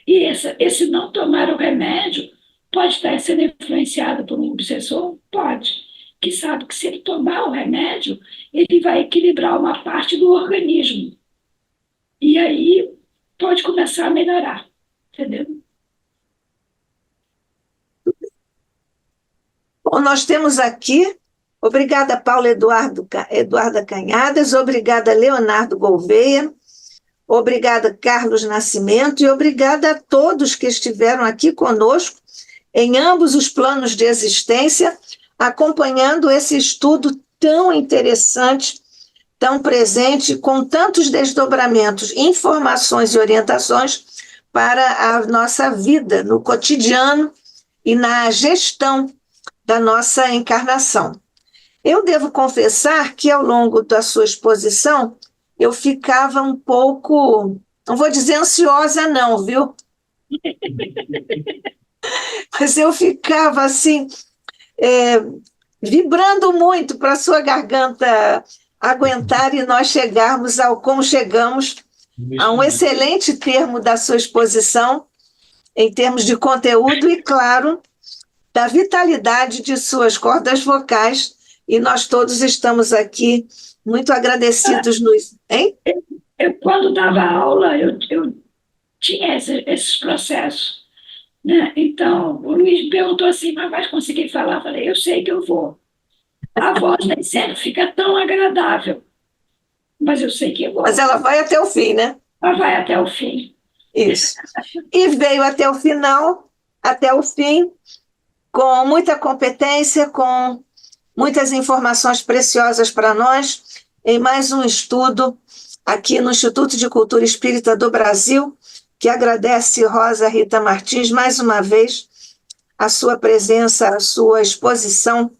E esse não tomar o remédio pode estar sendo influenciado por um obsessor? Pode. que sabe que se ele tomar o remédio, ele vai equilibrar uma parte do organismo. E aí pode começar a melhorar, entendeu? Bom, nós temos aqui, obrigada Paula Eduarda Canhadas, obrigada Leonardo Gouveia, obrigada Carlos Nascimento e obrigada a todos que estiveram aqui conosco em ambos os planos de existência, acompanhando esse estudo tão interessante, tão presente, com tantos desdobramentos, informações e orientações para a nossa vida no cotidiano e na gestão da nossa encarnação. Eu devo confessar que ao longo da sua exposição eu ficava um pouco, não vou dizer ansiosa não, viu? Mas eu ficava assim, vibrando muito para a sua garganta aguentar e nós chegarmos como chegamos a um excelente termo da sua exposição, em termos de conteúdo e, claro, da vitalidade de suas cordas vocais, e nós todos estamos aqui muito agradecidos. Hein? Quando dava aula, eu tinha esses processos, né? Então, o Luiz me perguntou assim, mas vai conseguir falar? Eu falei, eu sei que eu vou. A voz nem sempre fica tão agradável, mas eu sei que eu vou. Mas ela vai até o fim, né? Ela vai até o fim. Isso. E veio até o final, até o fim, com muita competência, com muitas informações preciosas para nós, em mais um estudo aqui no Instituto de Cultura Espírita do Brasil, que agradece Rosa Rita Martins mais uma vez a sua presença, a sua exposição,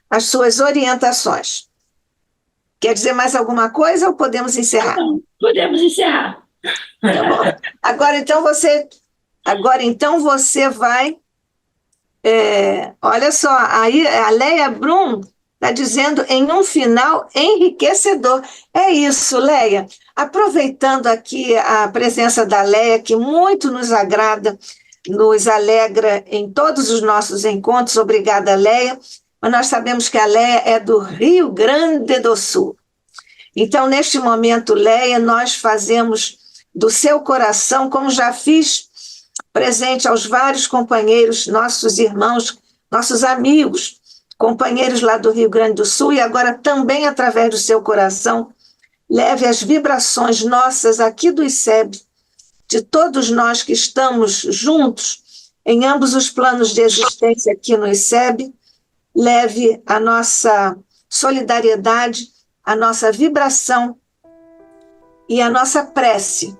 as suas orientações. Quer dizer mais alguma coisa ou podemos encerrar? Não, podemos encerrar. Tá bom. Agora então você vai... olha só, aí a Leia Brum está dizendo em um final enriquecedor. É isso, Leia. Aproveitando aqui a presença da Leia, que muito nos agrada, nos alegra em todos os nossos encontros. Obrigada, Leia. Mas nós sabemos que a Leia é do Rio Grande do Sul. Então, neste momento, Leia, nós fazemos do seu coração, como já fiz presente aos vários companheiros, nossos irmãos, nossos amigos, companheiros lá do Rio Grande do Sul, e agora também através do seu coração, leve as vibrações nossas aqui do ICEB, de todos nós que estamos juntos em ambos os planos de existência aqui no ICEB, leve a nossa solidariedade, a nossa vibração e a nossa prece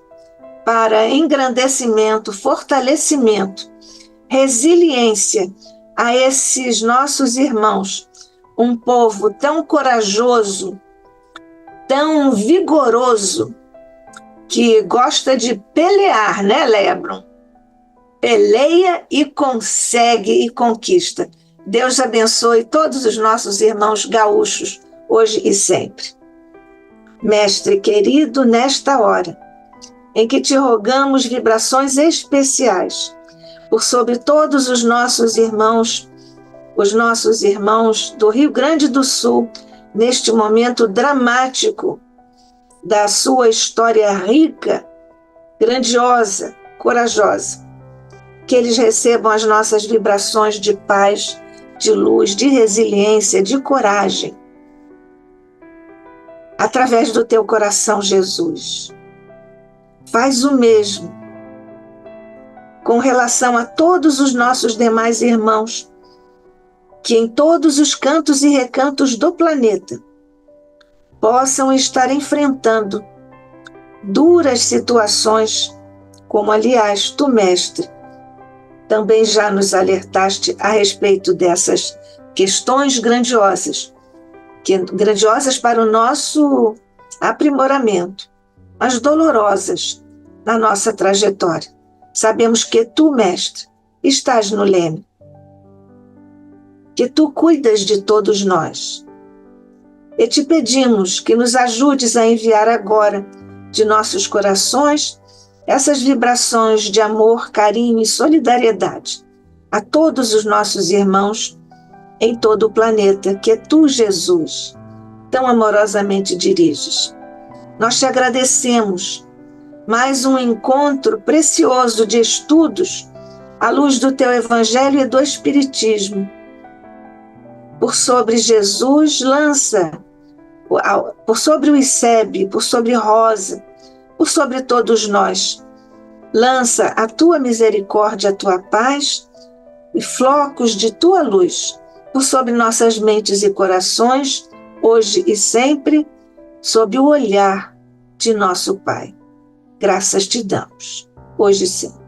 para engrandecimento, fortalecimento, resiliência a esses nossos irmãos, um povo tão corajoso, tão vigoroso, que gosta de pelear, né, Leia Brum? Peleia e consegue e conquista. Deus abençoe todos os nossos irmãos gaúchos, hoje e sempre. Mestre querido, nesta hora, em que te rogamos vibrações especiais por sobre todos os nossos irmãos do Rio Grande do Sul, neste momento dramático da sua história rica, grandiosa, corajosa. Que eles recebam as nossas vibrações de paz, de luz, de resiliência, de coragem, através do teu coração, Jesus. Faz o mesmo com relação a todos os nossos demais irmãos, que em todos os cantos e recantos do planeta possam estar enfrentando duras situações, como, aliás, tu, mestre, também já nos alertaste a respeito dessas questões grandiosas para o nosso aprimoramento, mas dolorosas na nossa trajetória. Sabemos que tu, mestre, estás no leme, que tu cuidas de todos nós. E te pedimos que nos ajudes a enviar agora de nossos corações essas vibrações de amor, carinho e solidariedade a todos os nossos irmãos em todo o planeta que tu, Jesus, tão amorosamente diriges. Nós te agradecemos mais um encontro precioso de estudos à luz do teu Evangelho e do Espiritismo. Por sobre Jesus lança, por sobre o ICEB, por sobre Rosa, por sobre todos nós, lança a tua misericórdia, a tua paz e flocos de tua luz por sobre nossas mentes e corações, hoje e sempre, sob o olhar de nosso Pai. Graças te damos, hoje e sempre.